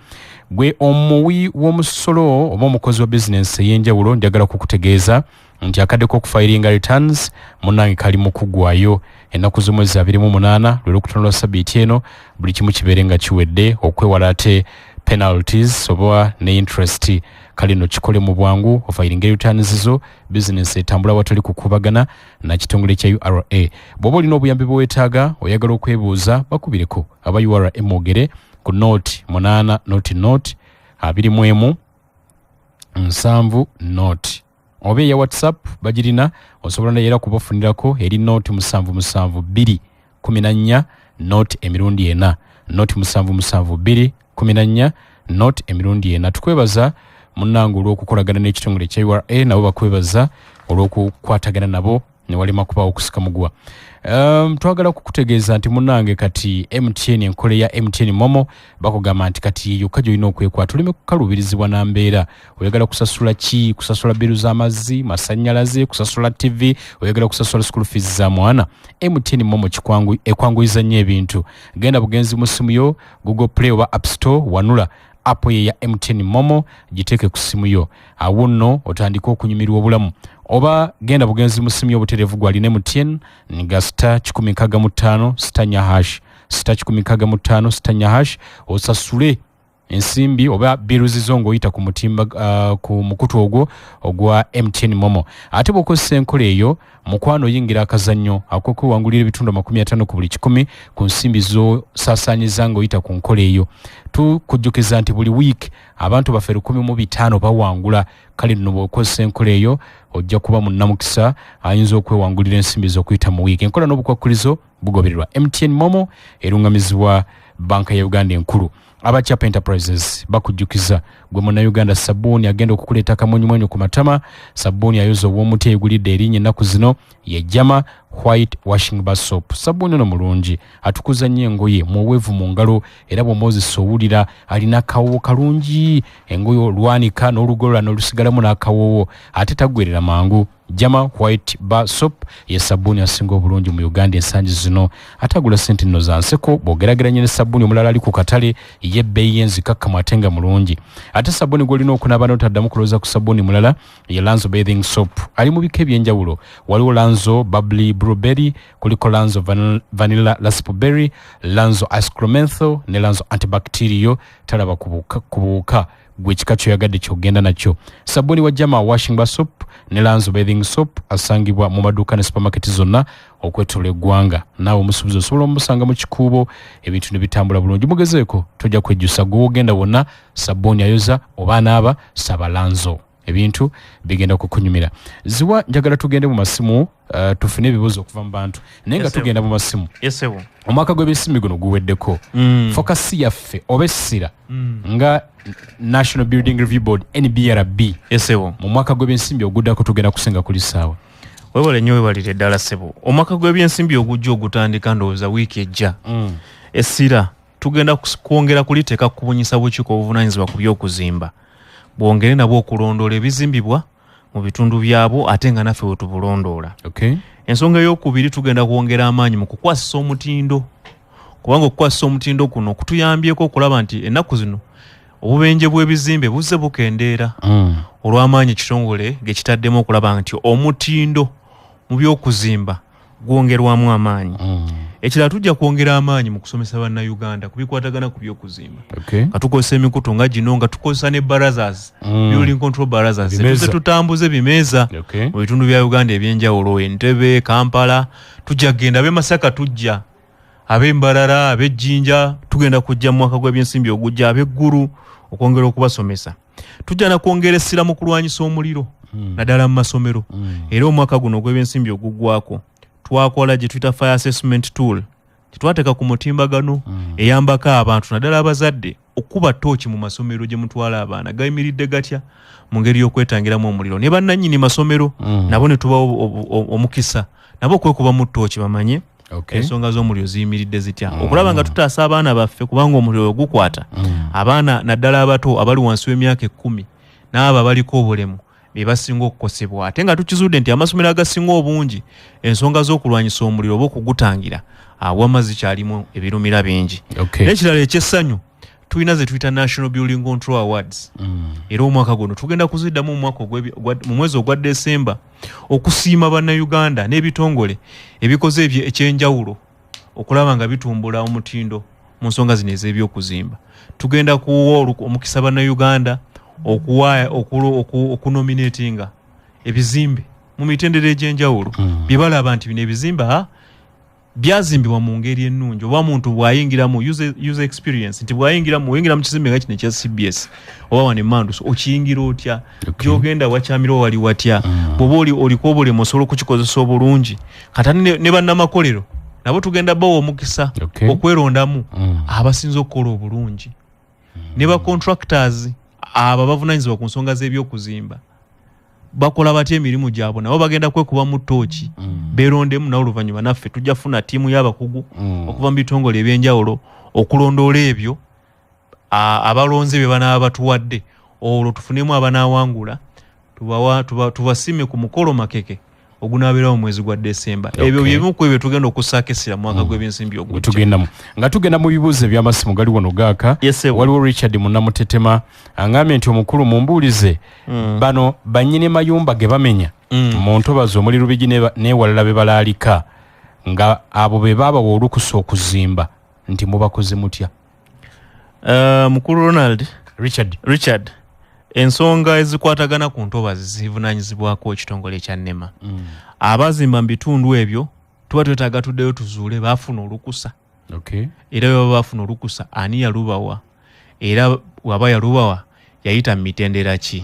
Gwe omuwi w'omusolo oba omukozi wa bizinensi ey'enjawulo njagala kukutegeeza nti akadde k'okufayiringa returns munnange kali mu kuggwayo ennaku z'omwezi 28 lw'Olwokutonda ssabbiiti eno buli kimu kibeere nga kiwedde okwewala ate penalties oba ne interest kale no kikole mu bwangu ofayiringa returns zo bizinensi etambula watali kukubagana na kitongole kya URA. Bw'oba olina obuyambi bw'oweetaaga oyagala okwebuuza bakubireko aba URA mwogere ku note 8 note 21 7 note oba eya WhatsApp bagirina osobola nayo kubafunirako eri note 772 14 note emirundi 4 note 772 14 note emirundi 4. Tukwebaza munnange olw'okukolagana n'ekitongole kya URA nabo bakwebaza olw'okukwatagana nabo ne walema kuba okusika mugwa. Twagala kukutegeeza nti munnange kati MTN enkole ya MTN Momo bakugamba nti kati yokka gy'olina okwekwata oleme kukaluubirizibwa na mbeera. Oyagala kusasula ki? Kusasula biru z'amazzi, masannyalaze, kusasula TV, oyagala kusasula school fees za mwana. MTN Momo ekwanguyiza nnyo ebintu. Genda bugenzi mu simu yo Google Play oba App Store wanula app ye ya MTN Momo giteeke ku simu yo. Awo nno otandika okunyumirwa obulamu. Oba genda bugenzi mu simu y'obutereevu gw'alina MTN nga *165 *165 osasule ensimbi oba biruzi zo ng'oyita ku mutimba ku mukutu ogwo ogwa MTN Momo. Ate bw'okozesa enkola eyo mukwano oyingira akazannyo ak'okwewangulira ebitundu 50 ku buli 10 ku nsimbi zo saasaanyiza ng'oyita ku nkola eyo. Tukujjukiza nti buli wiiki abantu baffe 15 bawangula. Kale nno bw'okozesa enkola eyo ojja kuba munnamukisa ayinza okwewangulira ensimbi z'okuyita mu wiiki. Enkola n'obukwakkulizo bugobererwa. MTN Momo erungamizibwa Banka ya Uganda enkulu. Aba Chapa Enterprises bakujjukiza gwe Munnayuganda sabbuuni agenda okukuleeta kamunyu ku matama. Sabbuuni ayoza obw'omuti egulidde erinnya ennaku zino ye Jama White Washing Bar Soap. Sabbuuni ono mulungi atukuza nnyo engoye muweevu mu ngalo era bw'omwozesa owulira alina akawoowo kalungi engoye olwanika n'olugolola n'olusigalamu n'akawoowo ate taggwerera mangu. Jama White Bar Soap ye sabbuuni asinga obulungi mu Uganda ensangi zino atagula sente nno za nseko bw'ogerageranya ne sabbuuni omulala ali ku katale y'ebbeeyi enzikakkamu ate nga mulungi. Ate sabbuuni gw'olina okunaaba n'otaddamu kulowooza ku sabbuuni mulala ye Lanzo Bathing Soap ali mu bika eby'enjawulo. Waliwo Lanzo Bubbly Blueberry, kuliko Lanzo Vanilla Raspberry, Lanzo Ascromentho ne Lanzo Antibacterial. Talaba ku buwuka gwe kika kyoyagadde kyogenda nakyo. Sabbuuni wa Jama Washing Bar Soap ne Lanzo Bathing Soap asangibwa mu maduuka ne supermarket zonna okwetola eggwanga. Naawe omusuubuzi osobola omusanga mu kikuubo ebintu ne bitambula bulungi. Mugezeeko tojja kwejjusa gw'ogenda wonna sabbuuni ayoza oba anaaba saba Lanzo. Ebintu bigenda kukunyumira. Ziwa njagala tugende mu masimu tufune ebibuuzo okuva mu bantu naye nga tugenda mu masimu. Omwaka gw'ebyensimbi guno guweddeko. Fokasi yaffe oba essira nga National Building Review Board NBRB mu mwaka gw'ebyensimbi oguddako tugenda kusinga kuli ssaawa. Webale nnyo webalire ddala ssebo. Omwaka gw'ebyensimbi ogujja ogutandika ndowooza wiiki ejja. Essira tugenda kwongera kuliteeka ku bunyisa bukiiko obuvunaanyizibwa ku by'okuzimba. Bwongere nabwo okulondoola ebizimbibwa mu bitundu byabo ate nga naffe wetubulondoola. Ensonga ey'okubiri tugenda kwongera amaanyi mu kukwasisa omutindo. Kubanga okukwasisa omutindo kuno kutuyambyeko okulaba nti ennaku zino obubenje bw'ebizimbe buzze bukendeera. Olw'amaanyi ekitongole ge kitaddemu okulaba nti omutindo mu by'okuzimba gwongerwamu amaanyi. Ekirala tujja kwongera amaanyi mu kusomesa bannayuganda ku bikwatagana ku by'okuzimba. Katukozesa emikutu nga gino nga tukozesa ne barazas, building control barazas. Tuze tutambuze bimeeza mu bitundu bya Uganda ebyenjawulo, Entebbe, Kampala. Tujja genda ab'e Masaka tujja, ab'e Mbarara, ab'e Jjinja tugenda kujja mu mwaka gw'ebyensimbi ogujja, ab'e Ggulu okwongera okubasomesa. Tujja na kwongera essira mu kulwanyisa omuliro naddala mu masomero. Era omwaka guno ogw'ebyensimbi oguggwako twakola gye tuyita fire assessment tool tetwateeka ku mutimbagano eyambako abantu naddala abazadde okuba tooki mu masomero gye mutwala abaana gayimiridde gatya mu ngeri y'okwetangiramu omuliro. Ne bannannyini masomero nabo ne tubawo omukisa nabo okwekuba mu tooki bamanye ensonga z'omuliro ziyimiridde zitya, okulaba nga tutaasa abaana baffe kubanga omuliro gukwata abaana naddala abato abali wansi w'emyaka 10 n'abo abaliko obulemu bye basinga okukosebwa ate nga tukizudde nti amasomero agasinga obungi ensonga z'okulwanyisa omuliro oba okugutangira awama zikyalimu ebirumira bingi. N'ekirala ekyessanyu tulina ze tuyita National Building Control Awards era omwaka guno tugenda kuziddamu mu mwezi ogwa December okusiima bannayuganda n'ebitongole ebikoze ekyenjawulo okulaba nga bitumbula omutindo mu nsonga zino ez'ebyokuzimba. Tugenda kuwa omukisa bannayuganda okuwaya okunominatinga ebizimbe mu mitendera egy'enjawulo bye balaba nti bino ebizimba byazimbibwa mu ngeri ennungi oba muntu bw'ayingira mu user experience nti bw'ayingira mu kizimbe nga kino ekya CBS oba wane Manduso okiyingira otya gy'ogenda wakyamira wali watya bw'oba oliko obulemu osobola okukikozesa obulungi kata ne bannamakolero nabo tugenda bawa omukisa okwerondamu abasinza okukola obulungi ne ba contractors aba bavunanyizibwa ku nsonga z'ebyokuzimba bakola batya emirimu gyabwe nabo bagenda kwekuba mu ttooki beerondemu nawe oluvannyuma naffe tujja funa ttiimu y'abakugu okuva mu bitongole ebyenjawulo okulondoola ebyo abalonze bye banaaba batuwadde olwo tufunemu abanaawangula tubasime ku mukolo makeke ogunaabeerawo mu mwezi gwa December. Ebyo byemu ku ebyo tugenda okussaako essira mu mwaka gw'ebyensimbi ogujja. Nga tugenda mu bibuuzo eby'amasimu gali wano gaaka waliwo Richard Munnamutetema angambye nti omukulu mumbuulize bano bannyini mayumba ge bamenya mu ntobazi omuli Lubigi n'ewalala be balaalika nga abo be baabawa olukusa okuzimba nti mubakoze mutya? Mukulu Ronald Richard ensonga ezikwatagana ku ntobazi zivunaanyizibwako ekitongole ekya NEMA. Abazimba mu bitundu ebyo tuba twetaaga tuddeyo tuzuule baafuna olukusa. Era bwe baba baafuna olukusa ani yalubawa era waba yalubawa yayita mu mitendera ki?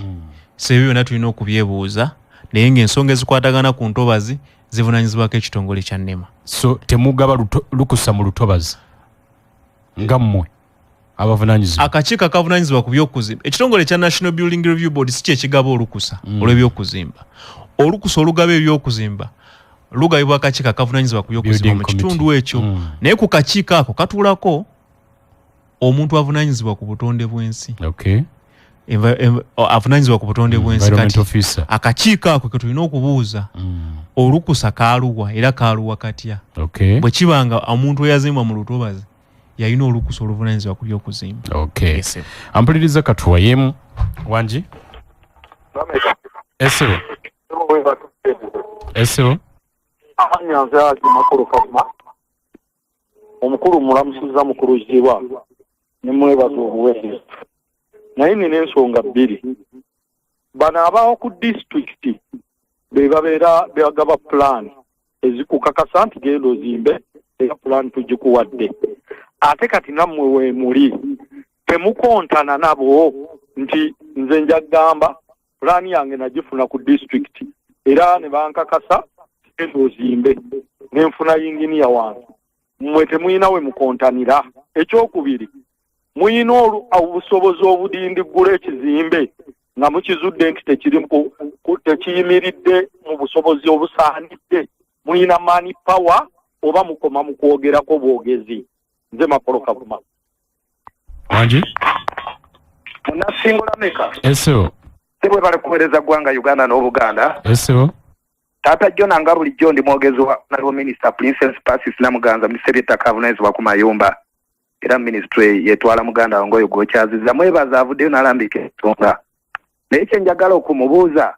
So ebyo byonna tulina okubyebuuza naye ng'ensonga ezikwatagana ku ntobazi zivunaanyizibwako ekitongole ekya NEMA. So temugaba lukusa mu lutobazi nga mmwe abavunanyizibwa? Akakiiko akavunanyizibwa ku by'okuzimba ekitongole ekya National Building Review Board si kyekigaba olukusa olw'ebyokuzimba. Olukusa olugaba ebyokuzimba lugabibwa akakiiko akavunanyizibwa ku by'okuzimba mu kitundu ekyo. Naye ku kakiiko ako katuulako omuntu avunanyizibwa ku butonde bw'ensi. Avunanyizibwa ku butonde bw'ensi kati akakiiko ako ke tulina okubuuza olukusa kaaluwa era kaaluwa katya? Bwe kibanga omuntu eyazimba mu lutobazi yalina olukusa oluvunanyizibwa ku by'okuzimba. Ampuliriza katuwa yemu wangi esebo amanyanze ati makulu kama omukulu mulamusiza mukuluzibwa ne mwebaza obuweereza naye nina ensonga bbiri. Bano abaawo ku disitulikiti be babeera bagaba pulaani ezikukakasa nti genda ozimbe era pulaani tugikuwadde ate kati nammwe weemuli temukontana nabo nti nze nja kugamba pulaani yange nagifuna ku disitulikiti era ne bankakasa genda ozimbe nenfuna yinginiya wange. Mmwe temuyina we mukontanira. Ekyokubiri muyina obusobozi obudindiggula ekizimbe nga mukizudde nti tekiyimiridde mu busobozi obusaanidde. Muyina mani power oba mukoma mu kwogerako bwogezi. Nze Makolo Kavuma. Wangi? Munasingula meka. Eseo. Tebwe bale kuweereza gwanga Uganda n'Obuganda. Eseo. Tata John nga bulijjo ndi mwogezi wa Nalwo Minister Princess Pacis Namuganza Ministry y'Ettaka Avunanyizibwa ku mayumba era ministry yetwala Muganda wangoyo gwokyaziza mwebaza avuddeyo n'alambika ensonga. Naye kye njagala okumubuuza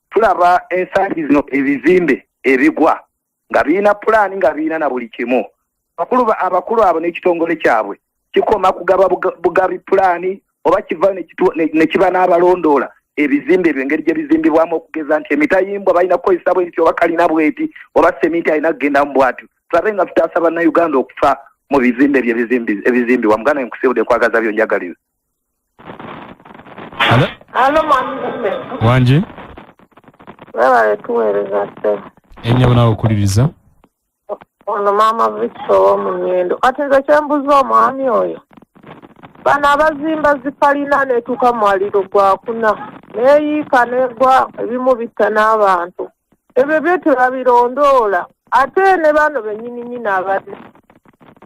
tulaba ensangi zino ebizimbe ebigwa nga birina pulaani nga birina na buli kimu. Abakulu abo n'ekitongole kyabwe kikoma kugaba bugabi pulaani oba kiva ne kiba n'abalondoola ebizimbe ebyo engeri gye bizimbibwamu okugeza nti emitayimbwa balina kukozesa bweti oba kalina bweti oba seminti alina kugenda mu bwatyo. Tulabe nga tutaasa bannayuganda okufa mu bizimbe ebyo ebizimbibwa. Muganda nkusibudde kwagaza byonjagaliza. Halo mwami. Wangi? Wewe tuweereza se. Ennyabo nawe okuliriza? Ono Maama Victor Munyendo. Ate nze kyembuza omwami oyo. Bano abazimba zipalina netuuka mwaliro gwakuna neeyiika negwa ebimu bitta n'abantu. Ebyo byo tebabirondoola. Ate ne bano bennyini abadde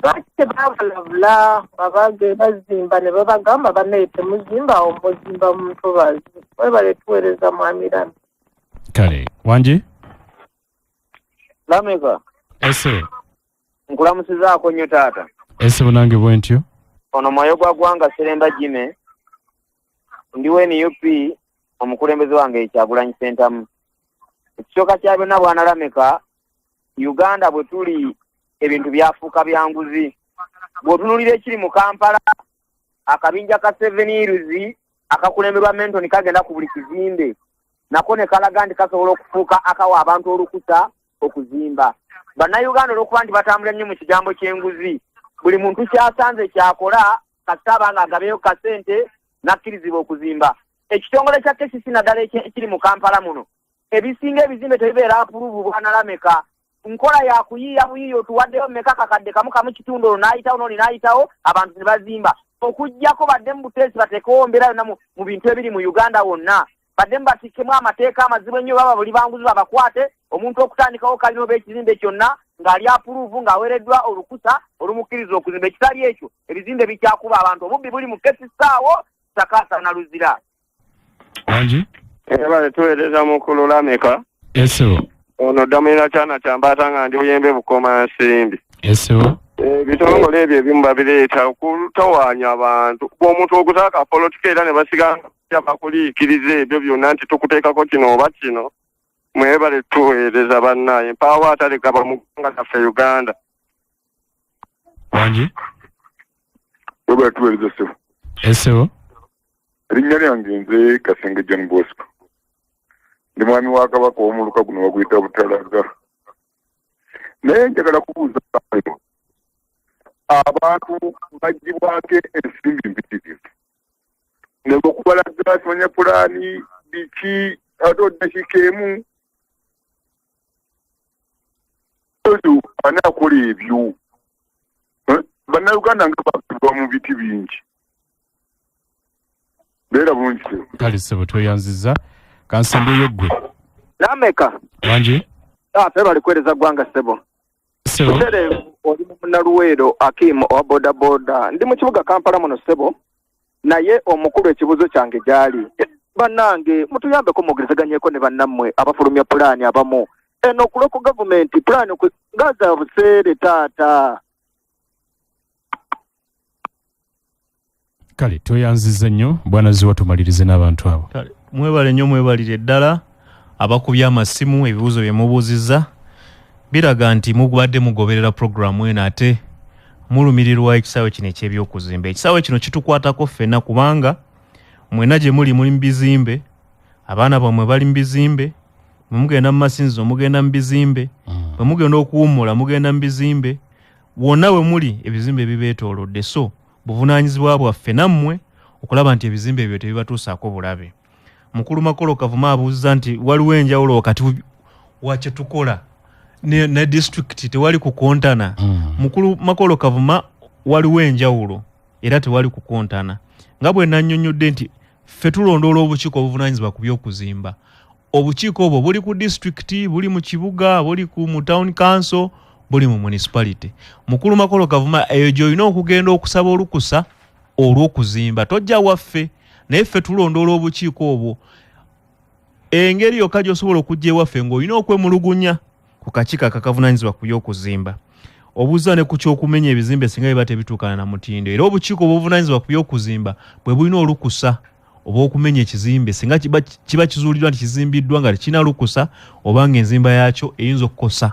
lwaki tebabalabula babage bazimba ne babagamba bannaye temuzimba awo muzimba mu ntobazi. webale tuweereza mwami Lami. Kale Wanji Lameka ese nkulamusizaako nnyo taata. ese bunange bwentyo Ono mwoyo gwa ggwanga Seremba Jime ndiwe NUP omukulembeze wange Kyagulanyi Ssentamu. Ekisooka kya byonna bwana Lameka, Uganda bwe tuli ebintu byafuuka byanguzi. Bw'otunuulira ekiri mu Kampala, akabinja ka 7 Hills akakulemberwa Menton kagenda ku buli kizimbe, nako ne kalaga nti kasobola okufuuka akawa abantu olukusa okuzimba. Bannayuganda olw'okuba nti batambula nnyo mu kigambo ky'enguzi, buli muntu kyasanze kyakola kasitaba nga agabeyo kasente nakkirizibwa okuzimba. Ekitongole kya KCC naddala ekiri mu Kampala muno, ebisinga ebizimbe tebibeera apuruvu bwana Lameka. Nkola ya kuyiya buyiyo otuwaddeyo mmeka kakadde kamu kitundu olwo n'ayitawo n'oli n'ayitawo abantu ne bazimba. Okujjako badde mu buteesi bateekewo mbeera yonna mu bintu ebiri mu Uganda wonna. Badde mu batikkemu amateeka amazibu ennyo baba buli banguzi babakwate, omuntu okutandikawo kalina oba ekizimbe kyonna ng'ali apuruvu ng'aweereddwa olukusa olumukkiriza okuzimba. Ekitali ekyo ebizimbe bikyakuba abantu, obubbi buli mu kesisaawo sakaasa na luzira. Wanji Ebale tuweereza mukulu Lameka. ese Ono Damira Kyana Kyambata nga ndi Buyembe Bukoma Nsimbi. ese Ebitongole ebyo ebimu babireeta okutawaanya abantu. Omuntu okutaaka politika era ne basiganga bakuliikiriza ebyo byonna nti tukuteekako kino oba kino. Mwebale tuweereza bannaye. Mpaawo atalekaba mu ggwanga lyaffe Uganda. Wanji Webale tuweereza ssebo. ese Erinnya lyange nze Kasenge John Bosco. Ndi mwami wa Kabaka w'omuluka guno baguyita Butalaga. Naye njagala kubuuza abantu bagibwako ensimbi mpitirivu. Ne bw'okubalaga kimanya pulaani biki ate oddakiika emu. Oyo ani akola ebyo? Bannayuganda nga bakubwa mu biti bingi. Beera bulungi ssebo. kale ssebo tweyanziza kansembeyo ggwe Lameka Wanji ffe bali kuweereza ggwanga ssebo. ssebo Tere oli mu Naluweero Akim owa boda boda. Ndi mu kibuga Kampala muno ssebo, naye omukulu ekibuzo kyange gyali bannange mutuyambeko mugezeganyeeko ne bannammwe abafulumya pulaani abamu. Eno ku local government pulaani nga za buseere taata. kale tweyanziza nnyo bwana ziwa tumalirize n'abantu abo. Mwebale nnyo mwebalire ddala abakubye amasimu ebibuuzo bye mubuuzizza biraga nti mubadde mugoberera programu eno ate mulumirirwa ekisaawe kino eky'ebyokuzimba. Ekisaawe kino kitukwatako ffenna kubanga mwena gye muli mu bizimbe, abaana bammwe bali mu bizimbe, bwe mugenda mu masinzizo mugenda mu bizimbe, bwe mugenda okuwummula mugenda mu bizimbe, wonna bwe muli ebizimbe bibeetoolodde. So buvunaanyizibwa bwaffe nammwe okulaba nti ebizimbe ebyo tebibatuusaako bulabe. Mukulu Makolo Kavuma abuuza nti waliwo enjawulo wakati wa kye tukola ne district tewali kukontana. Mukulu Makolo Kavuma waliwo enjawulo era tewali kukontana. Nga bwe nannyonnyodde nti ffe tulondoola obukiiko obuvunaanyizibwa ku by'okuzimba. Obukiiko obwo buli ku district, buli mu kibuga, buli mu town council, buli mu municipality. Mukulu Makolo Kavuma eyo gy'olina okugenda okusaba olukusa olw'okuzimba. Tojja waffe naye ffe tulondoola obukiiko obwo. Engeri yokka gy'osobola okujja ewaffe ng'olina okwemulugunya ku kakiiko akakavunaanyizibwa ku by'okuzimba. Obuuza ne ku ky'okumenya ebizimbe singa biba tebituukana na mutindo. Era obukiiko obuvunaanyizibwa ku by'okuzimba bwe bulina olukusa oba okumenya ekizimbe singa kiba kizuuliddwa nti kizimbiddwa nga tekirina lukusa oba ng'enzimba yaakyo eyinza okukosa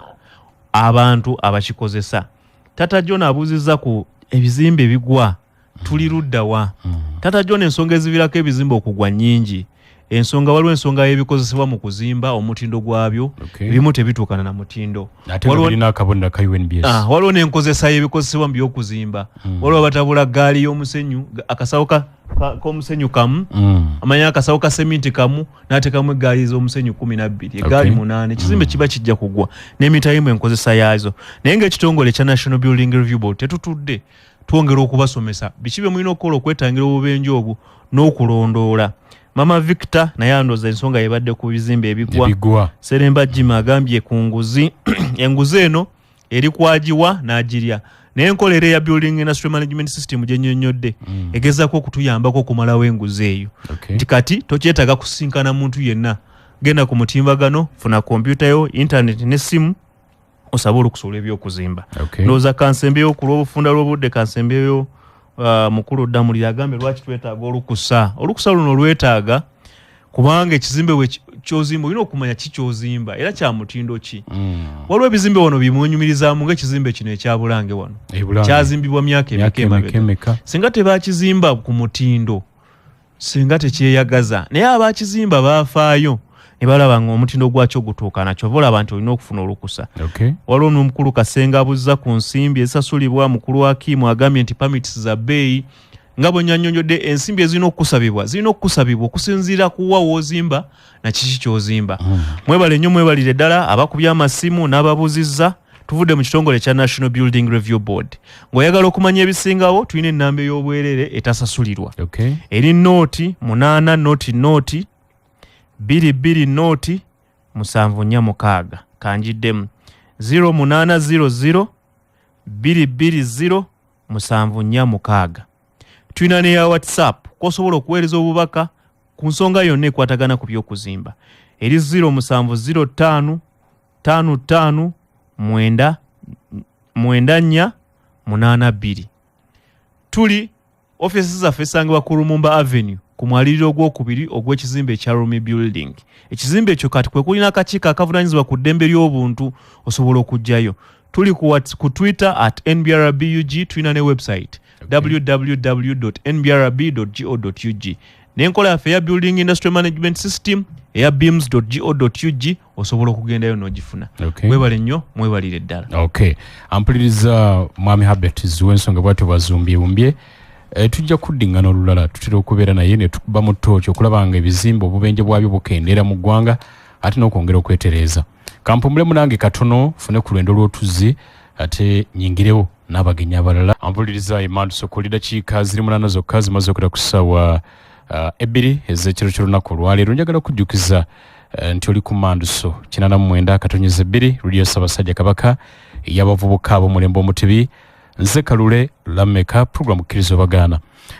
abantu abakikozesa. Tata John abuuzizza ku ebizimbe bigwa tuli ludda wa. Tata John ensonga ezivirako ebizimbe okugwa nnyingi. Ensonga waliwo ensonga y'ebikozesebwa mu kuzimba omutindo gwabyo ebimu tebituukana na mutindo. Waliwo n'enkozesa y'ebikozesebwa mu by'okuzimba. Waliwo batabula gaali y'omusenyu akasawo k'omusenyu kamu, amanya akasawo ka seminti kamu n'ateekamu eggaali z'omusenyu 12 eggaali 8 ekizimbe kiba kijja kugwa n'emitayimu enkozesa yaazo. Naye ng'ekitongole ekya National Building Review Board tetutudde twongera okubasomesa biki bye mulina okukola okwetangira obubenje obwo n'okulondoola. Mama Victor naye andooza ensonga yebadde ku bizimbe ebigwa. Seremba Jima agambye ku nguzi enguzi eno eri kwagiwa n'agirya. n'enkolera ya building industry management system gye nnyonnyodde egezaako okutuyambako okumalawo enguzi eyo nti kati tokyetaaga kusinkana muntu yenna genda ku mutimbagano funa kompyuta yo internet n'essimu osaba olukusa olw'ebyokuzimba ndowooza kansembeyo ku lw'obufunda lw'obudde kansembeyo mukulu Ddamuli agambe lwaki twetaaga olukusa luno lwetaaga kubanga ekizimbe kyozimba olina okumanya kikyozimba era kya mutindo ki waliwo ebizimbe wano bimwenyumirizaamu ng'ekizimbe kino ekya Bulange wano kyazimbibwa myaka emeka singa tebakizimba ku mutindo singa tekyeyagaza naye abakizimba baafaayo ne balaba nga omutindo gwakyo gutuuka nakyo olaba nti olina okufuna olukusa waliwo n'omukulu Kasenga abuzza ku nsimbi ezisasulibwa mukulu wa Kimu agambye nti permits za bbeeyi nga bwe nnyonnyodde ensimbi ezirina okukusabibwa okusinziira ku wa w'ozimba na kiki ky'ozimba mwebale nnyo mwebalire ddala abakubye amasimu n'ababuuzizza tuvudde mu kitongole kya National Building Review Board ng'oyagala okumanya ebisingawo tulina ennamba ey'obwerere etasasulirwa eri nooti 8 nooti 22 nooti 746 kanjiddemu 0800 220 746 tulina ne ya WhatsApp kw'osobola okuweereza obubaka ku nsonga yonna ekwatagana ku by'okuzimba eri 0705 55 9482 tuli offices zaffe esangibwa ku Lumumba Avenue ku mwaliriro ogwokubiri ogw'ekizimbe ekya Rumi Building ekizimbe ekyo kati kwe kulina akakiiko akavunaanyizibwa ku ddembe ly'obuntu osobola okujjayo tuli ku Twitter @NBRBUG tulina ne website www.nbrb.go.ug n'enkola yaffe ya building industry management system eya beams.go.ug osobola okugendayo n'ogifuna mwebale nnyo mwebalire ddala ampuliriza mwami Habert Ziwensonga bwatyo bwazumbyewumbye tujja kuddingana olulala tutera okubeera naye ne tukuba mu ttooki okulaba nga ebizimbe obubenje bwabyo bukendeera mu ggwanga ate n'okwongera okwetereeza kampumulemu nange katono fune ku lwendo lw'otuzzi ate nyingirewo n'abagenyi abalala ampuliriza Emmanuel Sokoli dakiika ziri munana zokka zimaze okera ku ssaawa 2 ez'ekiro ky'olunaku olwaleero njagala kujjukiza nti oli ku Manduso 89.2 Radio Ssaabasajja Kabaka y'abavubuka ab'omulembe omutebi nze Kalule Lameka program kkirizo bagaana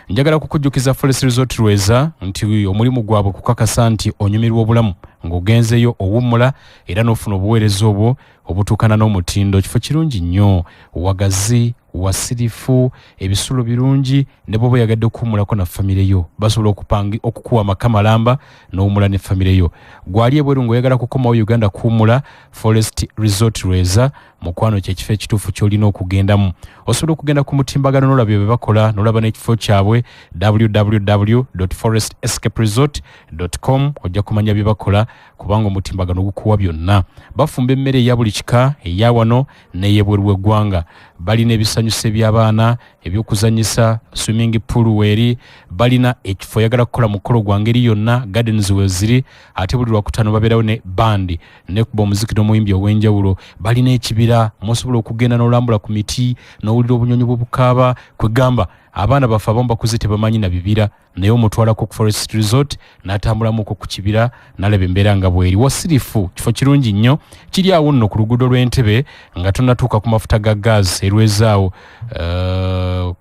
njagala kukujjukiza Forest Resort Rweza nti omulimu gwabwe kukakasa nti onyumirwa obulamu ng'ogenzeyo owummula era n'ofuna obuweereza obwo obutuukana n'omutindo kifo kirungi nnyo wagazi wasirifu ebisulo birungi ne bw'oba oyagadde okuwummulako na famire yo basobola okukuwa amaka malamba n'owummula ne famire yo gwali ebweru ng'oyagala kukomawo Uganda kuwummula Forest Resort Rweza mukwano kyekifo ekituufu ky'olina okugendamu osobola okugenda ku mutimbagano n'olaba bye bakola n'olaba n'ekifo kyabwe www.forestscaperesort.com ojja kumanya bye bakola kubanga omutimbagano gukuwa byonna bafumba emmere eya buli kika eya wano n'ey'ebweru w'eggwanga balina ebisanyuso by'abaana ebyokuzanyisa swimming pool weeri balina ekifo oyagala kukola mukolo gwa ngeri yonna gardens weziri ate buli lwakutaano babeerawo ne bandi nekuba omuziki n'omuyimbi ow'enjawulo balina ekibira mwosobola okugenda n'olambula ku miti n'owulira obunyonyi bw'obukaaba kwegamba abaana baffe abamu bakuze tebamanyi na bibira naye omutwalako ku Forest Resort n'atambulamuko ku kibira n'alaba embeera nga bweri wasirifu kifo kirungi nnyo kiri awo nno ku luguudo lw'Entebbe nga tonnatuuka ku mafuta ga gaasi erwezaawo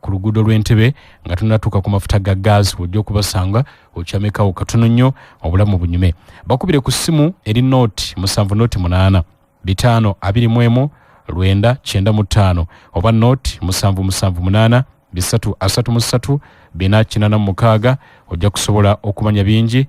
ku luguudo lw'Entebbe nga tonnatuuka ku mafuta ga gaasi ojja okubasanga okyamekawo katono nnyo obulamu bunyume bakubire ku ssimu eri nooti 7 8 5 21 995 oba nooti 778 333 486 ojja kusobola okumanya bingi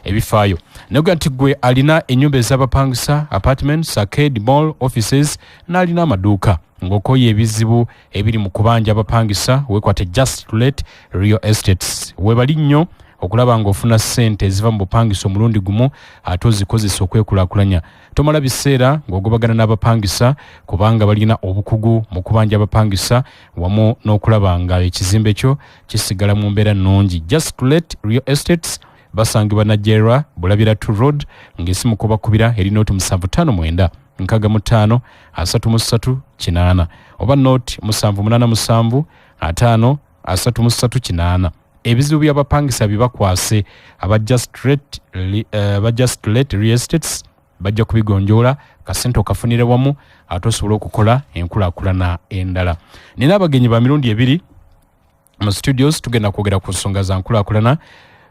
ebifaayo naga nti gwe alina ennyumba ez'abapangisa apartments arcade mall offices n'alina amaduuka ng'okoye ebizibu ebiri mu kubanja abapangisa weekwate Just to Let Real Estates webali nnyo okulaba ng'ofuna ssente eziva mu bupangisa omulundi gumu ate ozikozesa okwekulaakulanya tomala biseera ng'ogobagana n'abapangisa kubanga balina obukugu mu kubanja abapangisa wamu n'okulaba nga ekizimbe kyo kisigala mu mbeera nnungi Just to Let Real Estates basangibwa Nigeria Bulabira 2 Road ng'esimu kubakubira eri nooti 759 65 33 8 oba nooti 787 5 33 ebizibu by'abapangisa bibakwase aba Just to Let Real Estates bajja kubigonjoola kasente okafunire wamu ate osobola okukola enkulaakulana endala. Nina abagenyi ba mirundi ebiri mu studios tugenda kwogera ku nsonga za nkulaakulana.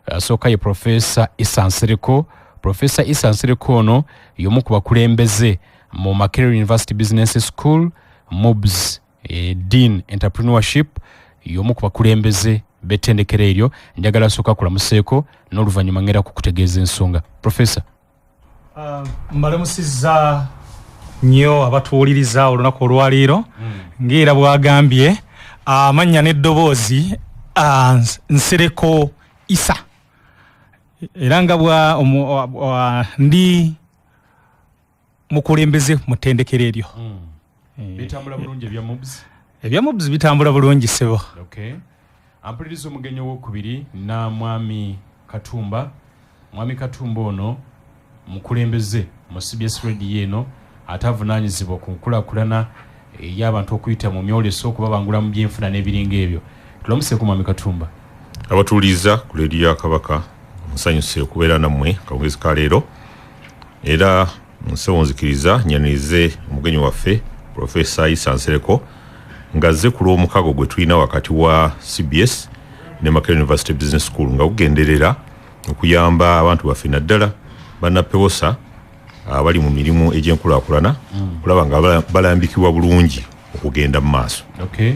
Asooka ye Professor Issa Nsereko. Professor Issa Nsereko ono y'omu ku bakulembeze mu Makerere University Business School MOBS Dean Entrepreneurship, y'omu ku bakulembeze b'ettendekero eryo. Njagala asooka kulamuseeko n'oluvannyuma ngenda kukutegeeza ensonga. Professor. Mbalamusizza nnyo abatuwuliriza olunaku olwaleero ng'era bw'agambye amannya n'eddoboozi Nsereko Issa era nga ndi mukulembeze mu ttendekero eryo. Bitambula bulungi ebya MOBS? Ebya MOBS bitambula bulungi ssebo. Okay. Ampuliriza omugenyi owokubiri na Mwami Katumba. Mwami Katumba ono mukulembeze mu CBS Radio eno atavunaanyizibwa ku nkulaakulana y'abantu okuyita mu myoleso okubabangula mu byenfuna n'ebiringa ebyo. Tulamuseeko Mwami Katumba. Abatuuliza ku leediyo ya Kabaka musanyuse okubeera nammwe kawungezi ka leero era nsewonzikiriza nyanirize omugenyi waffe Professor Issa Nsereko ngazze ku lw'omukago gwe tulina wakati wa CBS ne Makerere University Business School nga gugenderera okuyamba abantu baffe naddala bannapewosa abali mu mirimu egy'enkulaakulana kulaba nga balambikibwa bulungi okugenda mu maaso. Okay.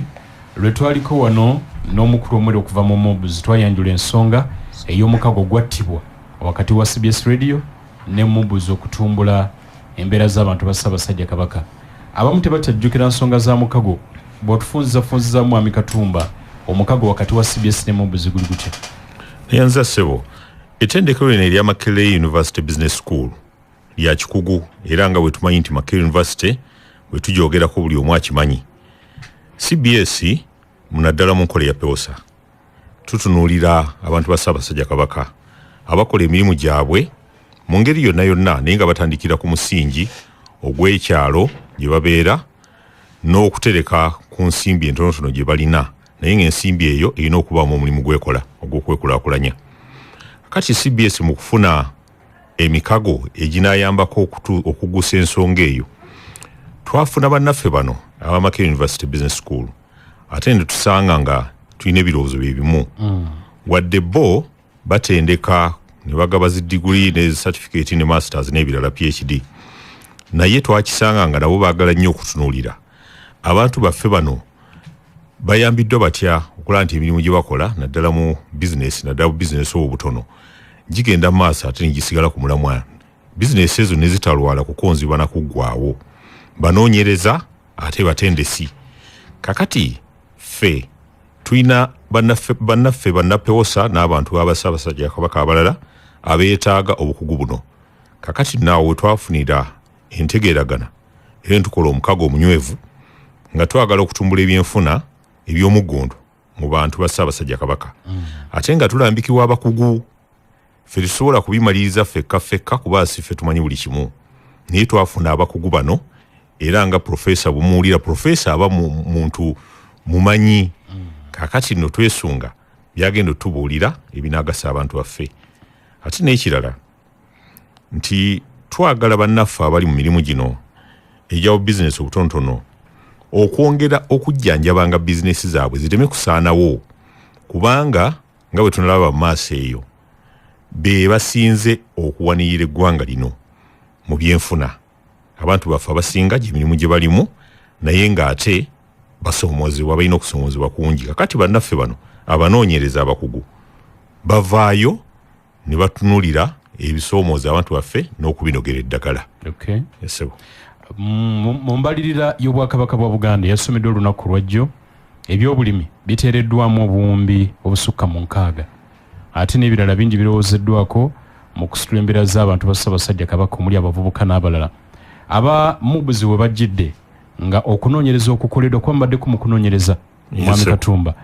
Lwe twaliko wano n'omukulu omwere okuva mu MOBS twayanjula ensonga ey'omukago gwattibwa wakati wa CBS Radio ne MOBS okutumbula embeera z'abantu ba Ssaabasajja Kabaka. Abamu tebatajjukira nsonga za mukago. Bw'otufunziza Mwami Katumba omukago wakati wa CBS ne MOBS guli gutya? Neyanza ssebo ettendekero lino erya Makerere University Business School lya kikugu era nga bwe tumanyi nti Makerere University bwe tujoogerako buli omu akimanyi. CBS munaddala mu nkola ya pewosa tutunuulira abantu ba Ssaabasajja Kabaka abakola emirimu gyabwe mu ngeri yonna yonna naye nga batandikira ku musingi ogw'ekyalo gye babeera n'okutereka ku nsimbi entonotono gye balina naye ng'ensimbi eyo erina okubaamu omulimu gwekola ogw'okwekulaakulanya. Kati CBS mu kufuna emikago eginaayambako okuggusa ensonga eyo twafuna bannaffe bano aba Makerere University Business School ate ne tusanga nga tulina ebirowoozo bye bimu wadde bo batendeka ne bagaba zi degree ne certificate ne masters n'ebirala PhD naye twakisanga nga nabo baagala nnyo okutunuulira abantu baffe bano bayambiddwa batya okulaba nti emirimu gye bakola naddala mu business naddala mu business obutono gigenda maaso ate negisigala ku mulamwa. Bizinesi ezo ne zitalwala kukonzibwa na kuggwaawo banoonyereza ate batendesi. Kakati ffe tulina bannaffe bannapewosa n'abantu aba Ssaabasajja Kabaka abalala abeetaaga obukugu buno. Kakati naawe we twafunira entegeeragana era ntukola omukago omunywevu nga twagala okutumbula ebyenfuna eby'omuggundu mu bantu ba Ssaabasajja Kabaka ate nga tulambikibwa abakugu. Ffe tusobola kubimaliriza ffekka kuba si ffe tumanyi buli kimu naye twafuna abakugu bano era nga profesa bumuwulira profesa aba muntu mumanyi. Kakati nno twesunga byagenda tubuulira ebinaagasa abantu baffe ate n'ekirala nti twagala bannaffe abali mu mirimu gino egya bizinesi obutonotono okwongera okujjanjabanga bizinesi zaabwe zireme kusaanawo kubanga nga bwe tunalaba mu maaso eyo be basinze okuwanirira eggwanga lino mu byenfuna. Abantu baffe abasinga gy'emirimu gye balimu naye ng'ate basoomozebwa balina okusoomozebwa kungi. Kakati bannaffe bano abanoonyereza abakugu bavaayo ne batunuulira ebisoomooza abantu baffe n'okubinogera eddagala. Okay. Yesebo. Mu mbalirira y'Obwakabaka bwa Buganda yasomeddwa olunaku lwajjo ebyobulimi biteereddwamu obuwumbi obusukka mu 6 ate n'ebirala bingi birowoozeddwako mu kusitula embeera z'abantu ba Ssaabasajja Kabaka omuli abavubuka n'abalala. Aba MOBS we bajjidde nga okunoonyereza okukoleddwa kwambaddeko mu kunoonyereza Mwami Katumba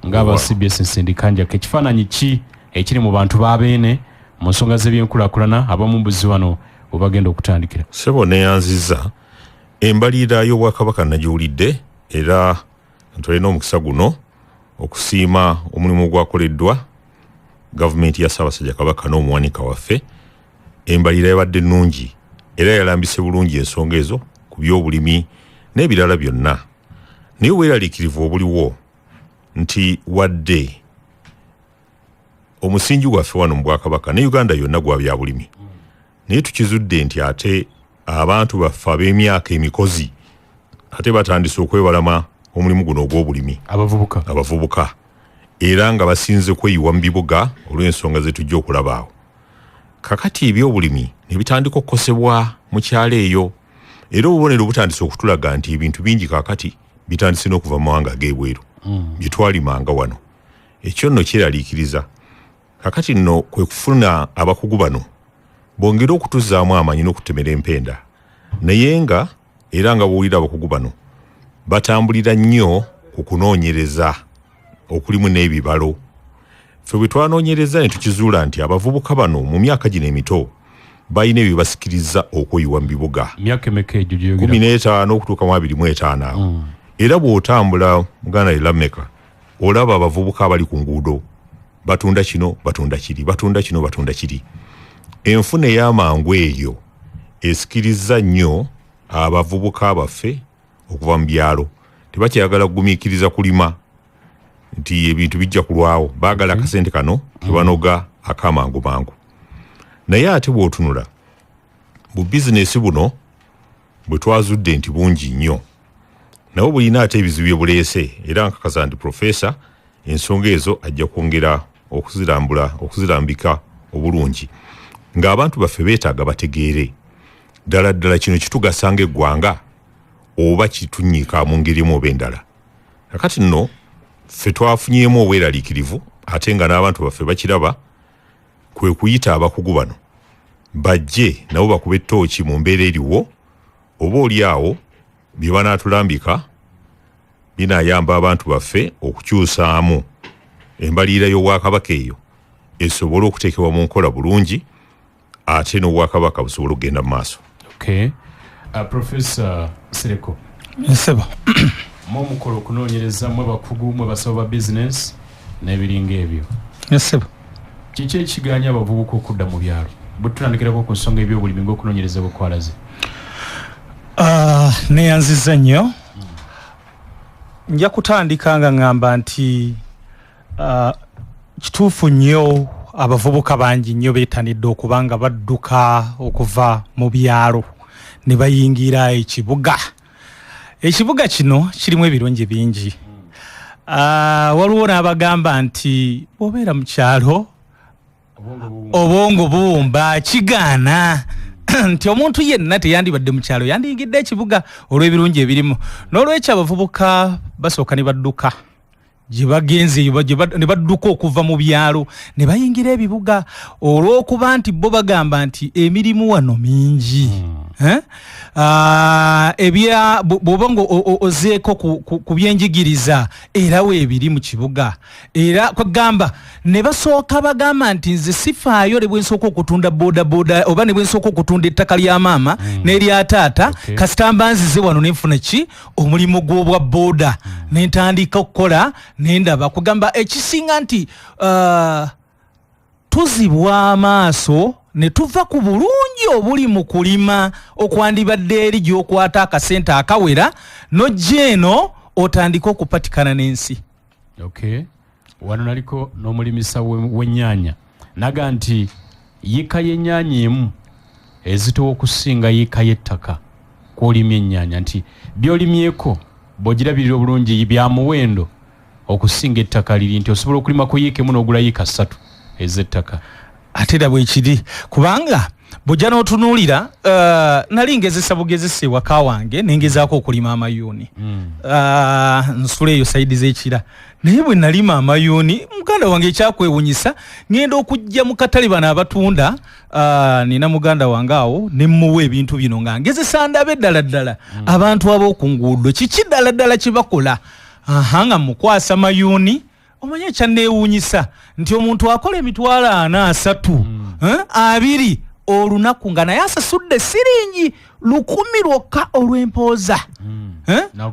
ng'aba CBS Nsindikanja ekifaananyi ki ekiri mu bantu b'abeene mu nsonga z'ebyenkulaakulana aba MOBS wano we bagenda okutandikira? Sebo neyanziza embalirira y'Obwakabaka nagiwulidde era ntulina omukisa guno okusiima omulimu ogwakoleddwa gavumenti ya Ssaabasajja Kabaka n'omuwanika waffe. Embalirira yabadde nnungi era yalambise bulungi ensonga ezo ku by'obulimi n'ebirala byonna. Naye weeraliikirivu obuliwo nti wadde omusingi gwaffe wano mu Bwakabaka ne Uganda yonna gwa bya bulimi, naye tukizudde nti ate abantu baffe ab'emyaka emikozi ate batandise okwebalama omulimu guno ogw'obulimi, abavubuka era nga basinze kweyiwa mu bibuga olw'ensonga ze tujja okulaba awo. Kakati ebyobulimi ne bitandika okukosebwa mu kyalo eyo, era obubonero butandise okutulaga nti ebintu bingi kakati bitandise n'okuva mu mawanga ag'ebweru bye twalimanga wano. Ekyo nno kyeraliikiriza. Kakati nno kwe kufuna abakugu bano bongera okutuzaamu amanyi n'okutemera empenda, naye nga era nga bw'owulira abakugu bano batambulira nnyo ku kunoonyereza okulimu n'ebibalo. Ffe bwe twanoonyereza ne tukizuula nti abavubuka bano mu myaka gino emito balina ebyo basikiriza okweyiwa mu bibuga. Myaka emeka egyo gy'oyogera? 15 okutuuka mu 25 awo. Era bw'otambula Muganda Lameka olaba abavubuka abali ku nguudo batunda kino batunda kiri, batunda kino batunda kiri. Enfuna ey'amangu eyo esikiriza nnyo abavubuka baffe okuva mu byalo. Tebakyayagala kugumiikiriza kulima nti ebintu bijja kulwawo, baagala akasente kano tebanoga akamangu mangu. Naye ate bw'otunula bu bizinesi buno bwe twazudde nti bungi nnyo, nabo bulina ate ebizibu bye buleese, era nkakaza nti Profesa ensonga ezo ajja kwongera okuzirambika obulungi ng'abantu baffe beetaaga bategeere ddala kino kitugasa ng'eggwanga oba kitunyiika mu ngeri emu oba endala. Kakati nno ffe twafunyeemu obweraliikirivu ate nga n'abantu baffe bakiraba, kwe kuyita abakugu bano bajje nabo bakube ettooki mu mbeera eriwo, oba oli awo bye banaatulambika binaayamba abantu baffe okukyusaamu embaliira y'Obwakabaka eyo esobole okuteekebwa mu nkola bulungi, ate n'Obwakabaka busobole okugenda mu maaso. Okay. Professor Sereko. Nseba. Mukolo okunoonyereza mwe bakugu mwe basaba ba business n'ebiringa ebyo. Nseba. Kiki ekiganya abavubuka okudda mu byalo? Bwe tutandikirako ku nsonga eby'obulimi ng'okunoonyereza bwe kwalaze. Neyanziza nnyo. Nja kutandika nga ngamba nti kituufu nnyo abavubuka bangi nnyo beetanidde okuba nga badduka okuva mu byalo ne bayingira ekibuga. Ekibuga kino kirimu ebirungi bingi. Waliwo n'abagamba nti bw'obeera mu kyalo obwongo buwumba, kigaana nti omuntu yenna teyandibadde mu kyalo yandiyingidde ekibuga olw'ebirungi ebirimu. N'olwekyo abavubuka basooka ne badduka gye bagenze ne badduka okuva mu byalo ne bayingira ebibuga olw'okuba nti bo bagamba nti emirimu wano mingi. Bw'oba ng'ozeeko ku byenjigiriza era weebiri mu kibuga, era kwagamba ne basooka bagamba nti nze sifaayo ne bwensooka okutunda bodaboda oba ne bwensooka okutunda ettaka lya maama n'erya taata, kasita mba nzize wano ne nfuna ki omulimu gw'obwa boda ne ntandika okukola ne ndaba. Kugamba ekisinga nti tuzibwa amaaso ne tuva ku bulungi obuli mu kulima okwandibadde eri gy'okwata akasente akawera n'ojja eno otandika okupatikana n'ensi. Okay. Wano naliko n'omulimisa w'ennyaanya naga nti yiika y'ennyaanya emu ezitowa okusinga yiika y'ettaka kw'olimya ennyaanya, nti by'olimyeko bw'ogirabirira obulungi bya muwendo okusinga ettaka liri, nti osobola okulima ku yiika emu n'ogula yiika 3 ez'ettaka. Ate era bwe kiri kubanga bw'ojja n'otunuulira nali ngezesa bugezesa ewaka wange ne ngezaako okulima amayuuni. Nsula eyo sayidi z'ekira, naye bwe nalima amayuuni muganda wange ekyakwewunyisa ngenda okujja mu katale bano abatunda, nina muganda wange awo ne mmuwa ebintu bino nga ngezesa ndabe ddala abantu ab'oku nguudo kiki ddala kye bakola. Nga mukwasa mayuuni omanye ekyanneewuunyisa nti omuntu akola emitwalo 40 2 olunaku nga naye asasudde siringi 100 lwokka olw'empooza.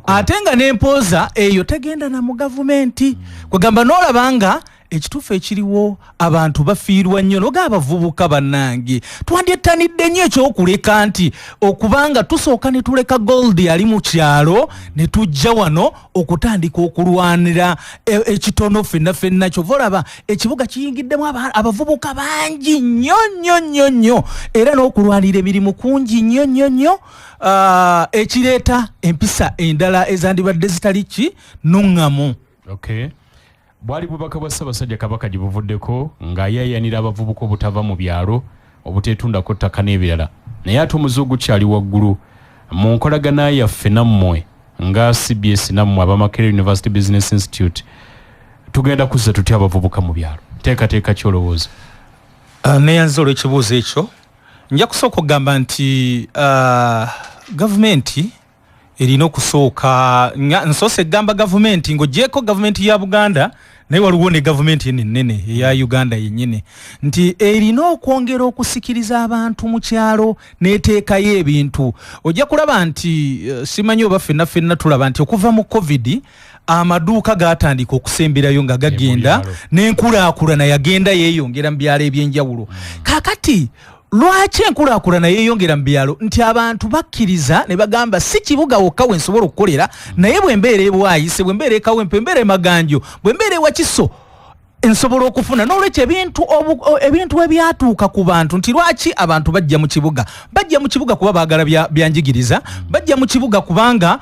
Ate nga n'empooza eyo tegenda na mu gavumenti. Kwegamba n'olaba nga ekituufu ekiriwo abantu bafiirwa nnyo noga abavubuka bannange twandyetanidde nnyo ekyokuleka nti okubanga tusooka ne tuleka gold ali mu kyalo ne tujja wano okutandika okulwanira ekitono ffenna kyova olaba ekibuga kiyingiddemu abavubuka bangi nnyo era n'okulwanira emirimu kungi nnyo ekireeta empisa endala ezandibadde zitali ki nuŋŋamu. Okay. Bwali bubaka bwa Ssaabasajja Kabaka gye buvuddeko ng'ayayanira abavubuka obutava mu byalo obuteetundako ttaka n'ebirala naye ate omuzigo gukyali waggulu mu nkolagana yaffe nammwe nga CBS nammwe aba Makerere University Business Institute tugenda kuzza tutya abavubuka mu byalo teekateeka kyolowooza? Neyanza olw'ekibuuzo ekyo nja kusooka okugamba nti gavumenti erina okusooka nsoose egamba gavumenti ng'oggyeko gavumenti ya Buganda naye waliwo ne gavumenti ennene eya Uganda yennyini nti erina okwongera okusikiriza abantu mu kyalo n'eteekayo ebintu. Ojja kulaba nti simanyi oba ffenna tulaba nti okuva mu COVID amaduuka gaatandika okusemberayo nga gagenda n'enkulaakulana yagenda yeeyongera mu byalo ebyenjawulo. Kaakati lwaki enkulaakulana yeeyongera mu byalo nti abantu bakkiriza ne bagamba si kibuga wokka we nsobola okukolera naye bwembeera ebwayise bwembeera ekawempe bwembeera emaganjo bwembeera ewakiso nsobola okufuna n'olwekyo ebintu ebyatuuka ku bantu nti lwaki abantu bajja mu kibuga kuba baagala byanjigiriza bajja mu kibuga kubanga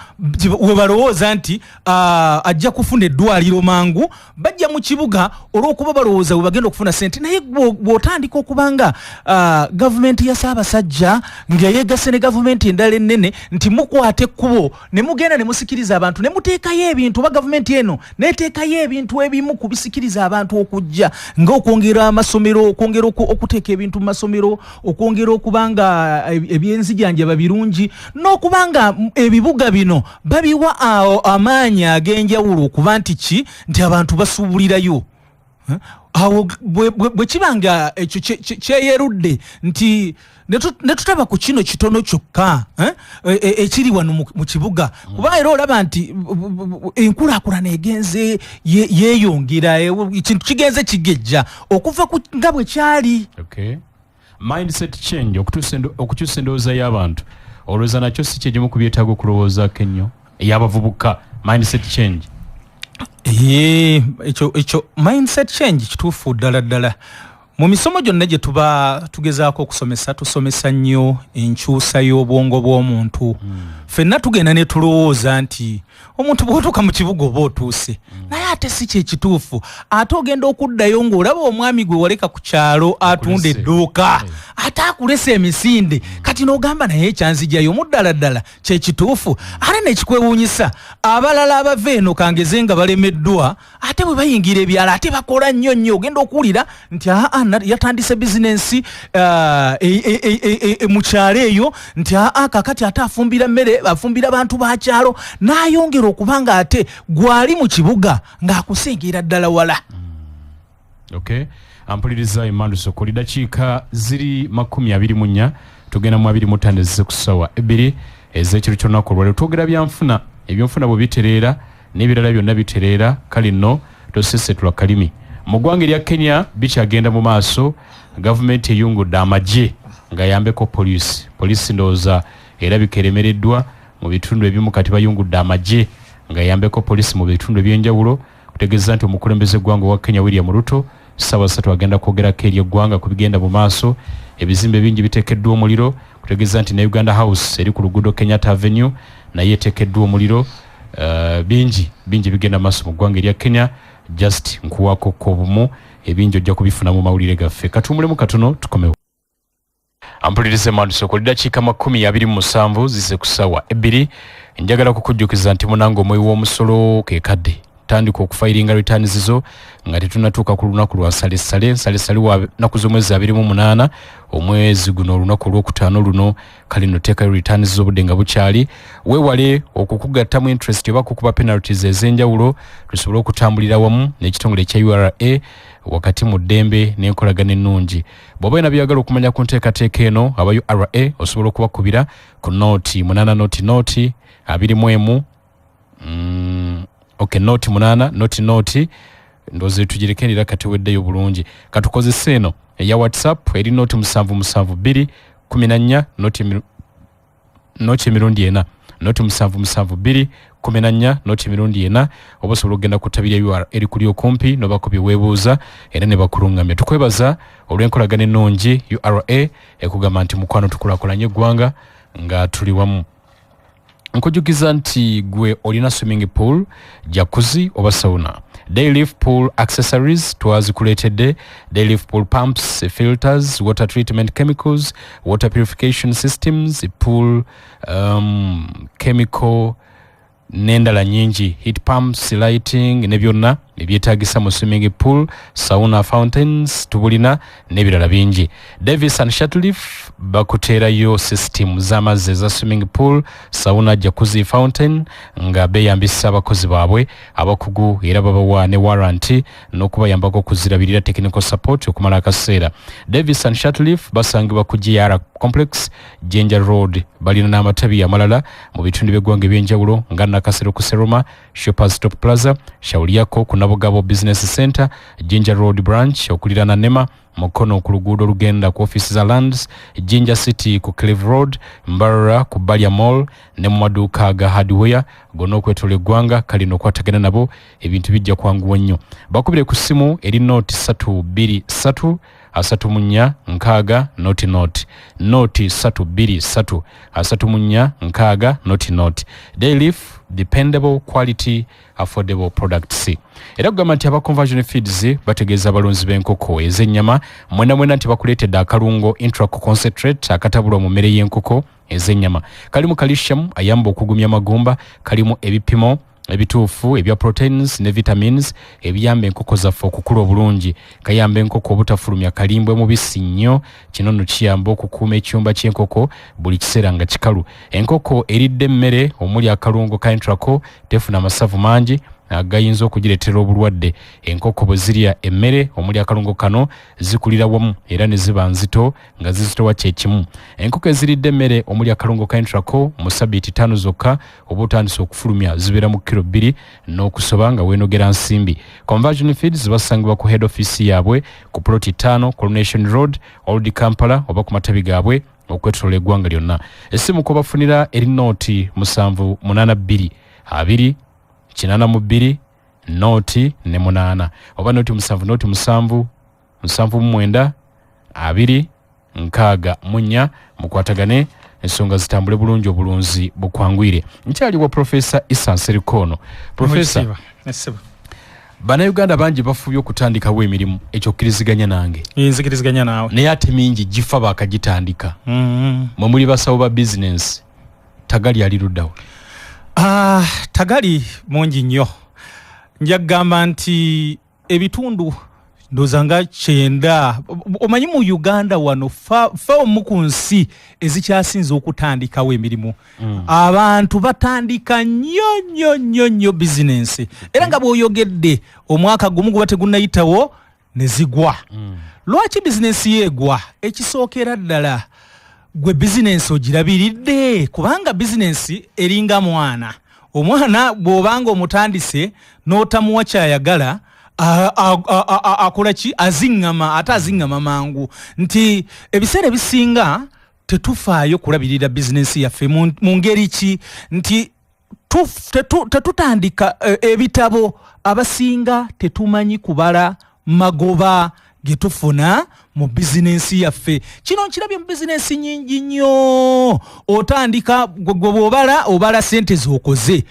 we balowooza nti ajja kufuna eddwaliro mangu bajja mu kibuga olw'okuba balowooza we bagenda okufuna sente naye bw'otandika okubanga gavumenti ya Ssaabasajja ng'eyeegase ne gavumenti endala ennene nti mukwate ekkubo ne mugenda ne musikiriza abantu ne muteekayo ebintu oba gavumenti eno neeteekayo ebintu ebimu kubisikiriza abantu okujja ng'okwongera amasomero okwongera okuteeka ebintu mu masomero okwongera okubanga ebyenzijanjaba birungi n'okubanga ebibuga bino babiwa amaanyi ag'enjawulo okuba nti abantu basuubulirayo. Awo bwe kibanga ekyo kyeyerudde nti ne tutaba ku kino kitono kyokka ekiri wano mu kibuga kuba era olaba nti enkulaakulana egenze yeeyongera ekintu kigenze kigejja okuva nga bwe kyali. Okay. Mindset change okukyusa endowooza y'abantu olowooza nakyo si kyegimu ku byetaaga okulowoozaako ennyo ey'abavubuka mindset change. Ekyo mindset change kituufu ddala mu misomo gyonna gye tuba tugezaako okusomesa tusomesa nnyo enkyusa y'obwongo bw'omuntu. Ffenna tugenda ne tulowooza nti omuntu bw'otuuka mu kibuga oba otuuse naye ate si kyekituufu ate ogenda okuddayo ng'olaba omwami gwe waleka ku kyalo atunda edduuka ate akulesa emisinde kati n'ogamba naye ekyanzijjayo mu ddala kyekituufu. Ate nekikwewuunyisa abalala abava eno kangeze nga balemeddwa ate bwe bayingira ebyalo ate bakola nnyo ogenda okuwulira nti yatandise bizinensi mu kyalo eyo nti kakati ate afumbira mmere afumbira abantu bakyalo n'ayongera okubanga ate gwali mu kibuga ng'akusingira ddala wala. Okay. Ampuliriza Emmanuel Sokoli dakiika ziri 24 tugenda mu 25 zise ku ssaawa 2 ez'ekiro ky'olunaku olwaleero twogera byanfuna ebyonfuna bwe bitereera n'ebirala byonna bitereera kale nno tosesetula kalimi mu ggwanga erya Kenya bikyagenda mu maaso gavumenti eyungudde amagye ng'ayambeko poliisi ndowooza era bikeremereddwa mu bitundu ebimu kati bayungudde amagye ng'ayambeko poliisi mu bitundu eby'enjawulo kutegeeza nti omukulembeze gwanga wa Kenya William Ruto Ssaabasatu agenda kwogerako eri eggwanga ku bigenda mu maaso ebizimbe bingi biteekeddwa omuliro kutegeeza nti ne Uganda House eri ku luguudo Kenyatta Avenue naye eteekeddwa omuliro. Bingi bigenda maaso mu ggwanga erya Kenya just nkuwako obumu ebingi ojja kubifuna mu mawulire gaffe katuumulemu katono tukomewo. Ampulirize Emmanuel Sokoli dakiika 27 zise ku ssaawa 2 njagala kukujjukiza nti munange omwoyo w'omusolo keekadde tandika okufayiringa returns zo nga tetunatuuka ku lunaku lwa salesale wa nnaku z'omwezi 28 omwezi guno olunaku olwokutaano luno kale nno teekayo returns z'obudde nga bukyali weewale okukugattamu interest oba kukuba penalties ez'enjawulo tusobole okutambulira wamu n'ekitongole ekya URA wakati mu ddembe n'enkolagana ennungi. Bw'oba olina byagala okumanya ku nteekateeka eno aba URA osobola okubakubira ku nooti 8 nooti 21 noti 8 noti ndoze tugirekenera kati weddeyo bulungi katukozese eno ya WhatsApp eri noti 772 14 noti emirundi ena noti 772 14 noti emirundi ena obosobola okugenda ku ttabi lya URL eri kuli okumpi nobako byeweebuuza era ne bakulungamya tukwebaza olw'enkolagana ennungi URA ekugamba nti mukwano tukulaakulanye eggwanga nga tuli wamu nkujukiza nti gwe olina swimming pool jacuzzi oba sauna Dayleaf pool accessories twazikuleetedde Dayleaf pool pumps, filters, water treatment chemicals, water purification systems, pool chemical n'endala nyingi heat pumps, lighting ne byonna ebyetaagisa mu swimming pool, sauna, fountains tubulina n'ebirala bingi. Davis and Shutleaf bakuteerayo system z'amazzi za swimming pool, sauna, jacuzzi, fountain nga beeyambisa abakozi baabwe abakugu era babawa ne warranty n'okubayambako okuzirabirira technical support okumala akaseera. Davis and Shutleaf basangibwa ku GR Complex, Jinja Road, balina n'amatabi amalala mu bitundu by'eggwanga eby'enjawulo nga Nakasero ku Seroma, Shoppers Stop Plaza, Shauliyako ku Nabugabo Business Center, Jinja Road Branch okulirana Nema, Mukono ku luguudo olugenda ku office za Lands, Jinja City ku Cleve Road, Mbarara ku Balia Mall ne mu maduuka ga Hardware gonna okwetola eggwanga kalina okwatagana nabo ebintu bijja kwanguwa nnyo. Bakubire ku ssimu eri noti 323 asatumunya nkaaga noti noti 323 asatumunya nkaaga noti Dayleaf dependable quality affordable products. Era kugamba nti aba conversion feeds bategeeza abalunzi b'enkoko ez'ennyama mwena nti bakuleetedde akalungo intraco concentrate akatabulwa mu mmere y'enkoko ez'ennyama kalimu calcium ayamba okugumya amagumba kalimu ebipimo ebituufu ebya proteins ne vitamins ebiyamba enkoko zaffe okukula obulungi kayamba enkoko obutafulumya kalimbwe mubisi nnyo kino nno kiyamba okukuuma ekyumba ky'enkoko buli kiseera nga kikalu enkoko eridde emmere omuli akalungo ka intraco tefuna amasavu mangi agayinza okugireetera obulwadde enkoko bwe zirya emmere omuli akalungo kano zikulira wamu era ne ziba nzito nga zizitowa kyekimu enkoko eziridde emmere omuli akalungo ka intraco mu sabbiiti 5 zokka oba otandise okufulumya zibeera mu kilo 2 n'okusoba nga weenogera nsimbi. Conversion Feeds basangibwa ku head office yaabwe ku ploti 5 Coronation Road Old Kampala oba ku matabi gaabwe okwetola eggwanga lyonna. Essimu ko bafunira eri noti 782 2 noti ne 8 oba noti 7 noti 7 7 2 6 mukwatagane ensonga zitambule bulungi obulunzi bukwangwire. Nkyaliwo Professor Issa Nserikono. Professor Bannayuganda bangi bafubye okutandikawo emirimu ekyokkiriziganya nange nzikiriziganya naawe naye ate mingi gifa bakagitandika mwe muli basawo ba business tagali ali luddawo. Tagali mungi nnyo njagamba nti ebitundu ndozanga 9 omanyi mu Uganda wano fa omu ku nsi ezikyasinze okutandikawo emirimu abantu batandika nnyo business era nga bw'oyogedde omwaka gumu guba tegunnayitawo ne zigwa lwaki business yeegwa ekisookera ddala gwe business ogirabiridde kubanga business eringa omwana bw'obanga omutandise n'otamuwa kyayagala akola ki aziŋŋama mangu nti ebiseera ebisinga tetufaayo kulabirira bizinesi yaffe mu ngeri ki nti tetutandika ebitabo abasinga tetumanyi kubala magoba getufuna mu bizinesi yaffe kino nkirabye mu bizinesi nyingi nnyo otandika gwe obala sente z'okoze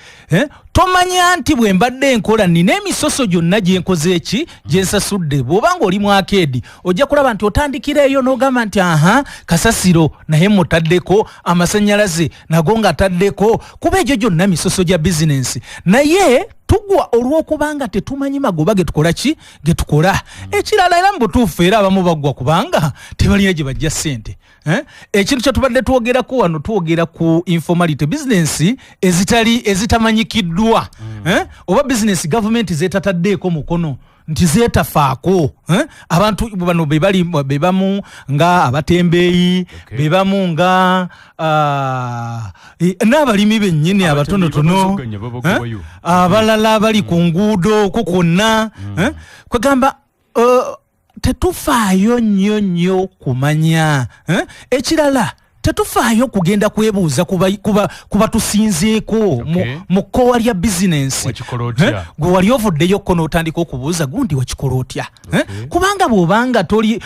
tomanya nti bwe mbadde enkola nina emisoso gyonna gye nkoze eki gye nsasudde bw'obanga oli mu akeedi ojja kulaba nti otandikira eyo n'ogamba nti kasasiro naye mutaddeko amasannyalaze nago nga taddeko kuba egyo gyonna misoso gya bizinesi naye tugwa olw'okubanga tetumanyi magoba getukola ki getukola ekirala era mu butuufu era abamu bagwa kubanga tebalina gye bajja ssente ekintu kye tubadde twogerako wano twogera ku informality business ezitamanyikiddwa oba business government zeetataddeeko mukono nti zeetafaako abantu bano bebamu nga abatembeeyi bebamu nga n'abalimi bennyini abatonotono abalala abali ku nguudo kukonna kwegamba tetufaayo nnyo kumanya ekirala tetufaayo kugenda kwebuuza kuba tusinzeeko mu kkowa lya bizinensi gwe wali ovuddeyo ko n'otandika okubuuza gundi wakikola otya kubanga bw'obanga toli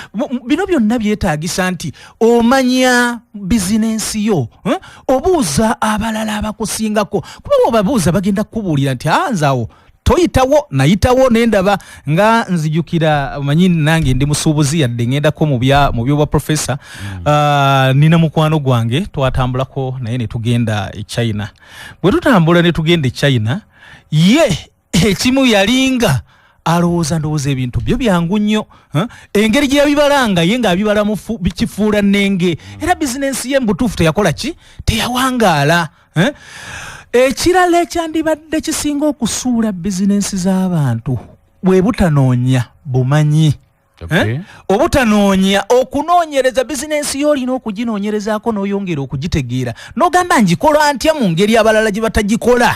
bino byonna byetaagisa nti omanya bizinensi yo obuuza abalala abakusingako kuba bw'obabuuza bagenda kukubuulira nti nzaawo toyitawo nayitawo nendaba nga nzijukira manyi nange ndi musuubuzi yadde ngendako mu byobwa professor nina mukwano gwange twatambulako naye ne tugenda e China bwe tutambula ne tugenda e China ye ekimu yalinga alowooza ndowooza ebintu byo byangu nnyo engeri gye yabibalanga ye ng'abibala bikifuula nnenge era bizinensi ye mbutuufu teyakola ki teyawangaala ekirala ekyandibadde kisinga okusuula bizinensi z'abantu bwe butanoonya bumanyi obutanoonya okunoonyereza bizinensi y'olina okuginoonyerezaako n'oyongera okugitegeera n'ogamba ngikola ntya mu ngeri abalala gye batagikola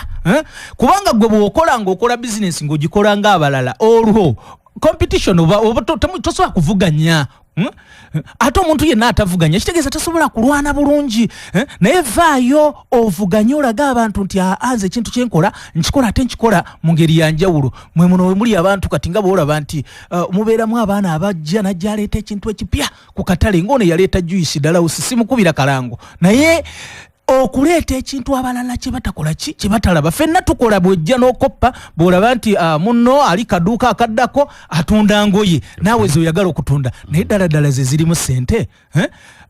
kubanga gwe bw'okola ng'okola bizinensi ng'ogikola ng'abalala olwo competition oba tosobola kuvuganya ate omuntu yenna atavuganya kitegeeza tasobola kulwana bulungi naye vaayo ovuganye olaga abantu nti nze ekintu kyenkola nkikola ate nkikola mu ngeri yanjawulo mwe muno we muli abantu kati nga boolaba nti mubeeramu abaana abajja najja aleeta ekintu ekipya ku katale ng'ono yaleeta juisi ddala usisimukubira kalango naye okuleeta ekintu abalala kye batakola ki kye batalaba ffenna tukola bw'ojja n'okoppa bw'olaba nti munno ali kaduuka akaddako atunda ngoye naawe z'oyagala okutunda naye ddala ze zirimu ssente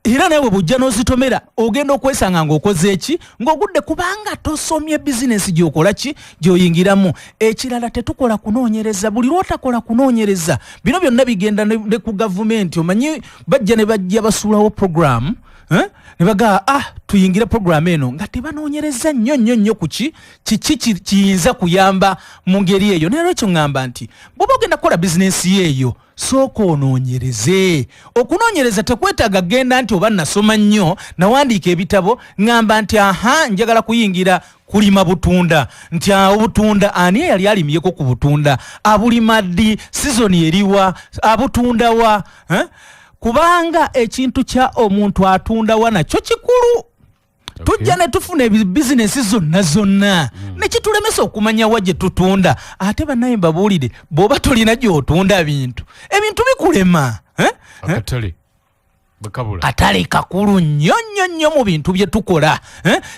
era nawe bw'ojja n'ozitomera ogenda okwesanga ng'okoze eki ng'ogudde kubanga tosomye bizinensi gy'okola ki gy'oyingiramu ekirala tetukola kunoonyereza buli lw'otakola kunoonyereza bino byonna bigenda ne ku gavumenti omanyi bajja ne bajja basuulawo programu ne baga tuyingira programu eno nga tebanoonyereza nnyo ku kiki kiyinza kuyamba mu ngeri eyo naye lwekyo ŋŋamba nti bw'oba ogenda kukola bizinensi yeeyo sooka onoonyereze okunoonyereza tekwetaaga genda nti oba nasoma nnyo nawandiika ebitabo ŋŋamba nti njagala kuyingira kulima butunda nti obutunda ani yali alimyeko ku butunda abulima ddi sizoni eriwa abutundawa kubanga ekintu kya omuntu atundawa nakyo kikulu tujja ne tufuna bizinensi zonna nekitulemesa okumanya wa gye tutunda ate bannaye mbabuulire bw'oba tolina gy'otunda ebintu bikulema katale kakulu nnyo mu bintu bye tukola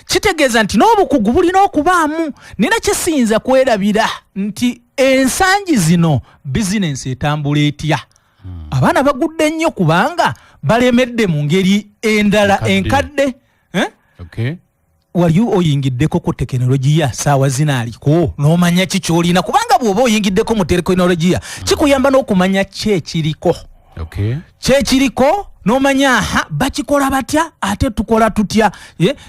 kitegeeza nti n'obukugu bulina okubaamu nina kisinza kwerabira nti ensangi zino bizinensi etambula etya abaana bagudde nnyo kubanga balemedde mu ngeri endala enkadde wali oyingiddeko ku tekinologiya saawa zinaaliko n'omanya kikyolina kubanga bw'oba oyingiddeko mu tekinologiya kikuyamba n'okumanya kyekiriko kyekiriko n'omanya bakikola batya ate tukola tutya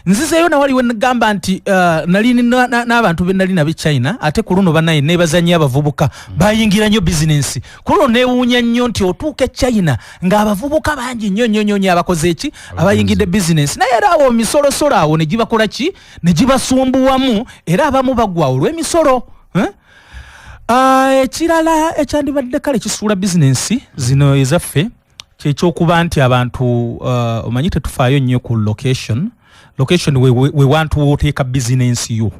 nzizeeyo nawaliwe negamba nti nali n'abantu be nali nabe China ate ku luno banaye neebazannya abavubuka bayingira nnyo bizinensi ku luno neewuunya nnyo nti otuuka China ng'abavubuka bangi nnyo abakoze eki abayingidde bizinensi naye era awo misolosolo awo ne gibakola ki ne gibasumbuwamu era abamu bagwa olw'emisolo ekirala ekyandibadde kale kisuula bizinensi zino ezaffe kyekyokuba nti abantu omanyi tetufaayo nnyo ku location we wantu wooteeka bizinensi yo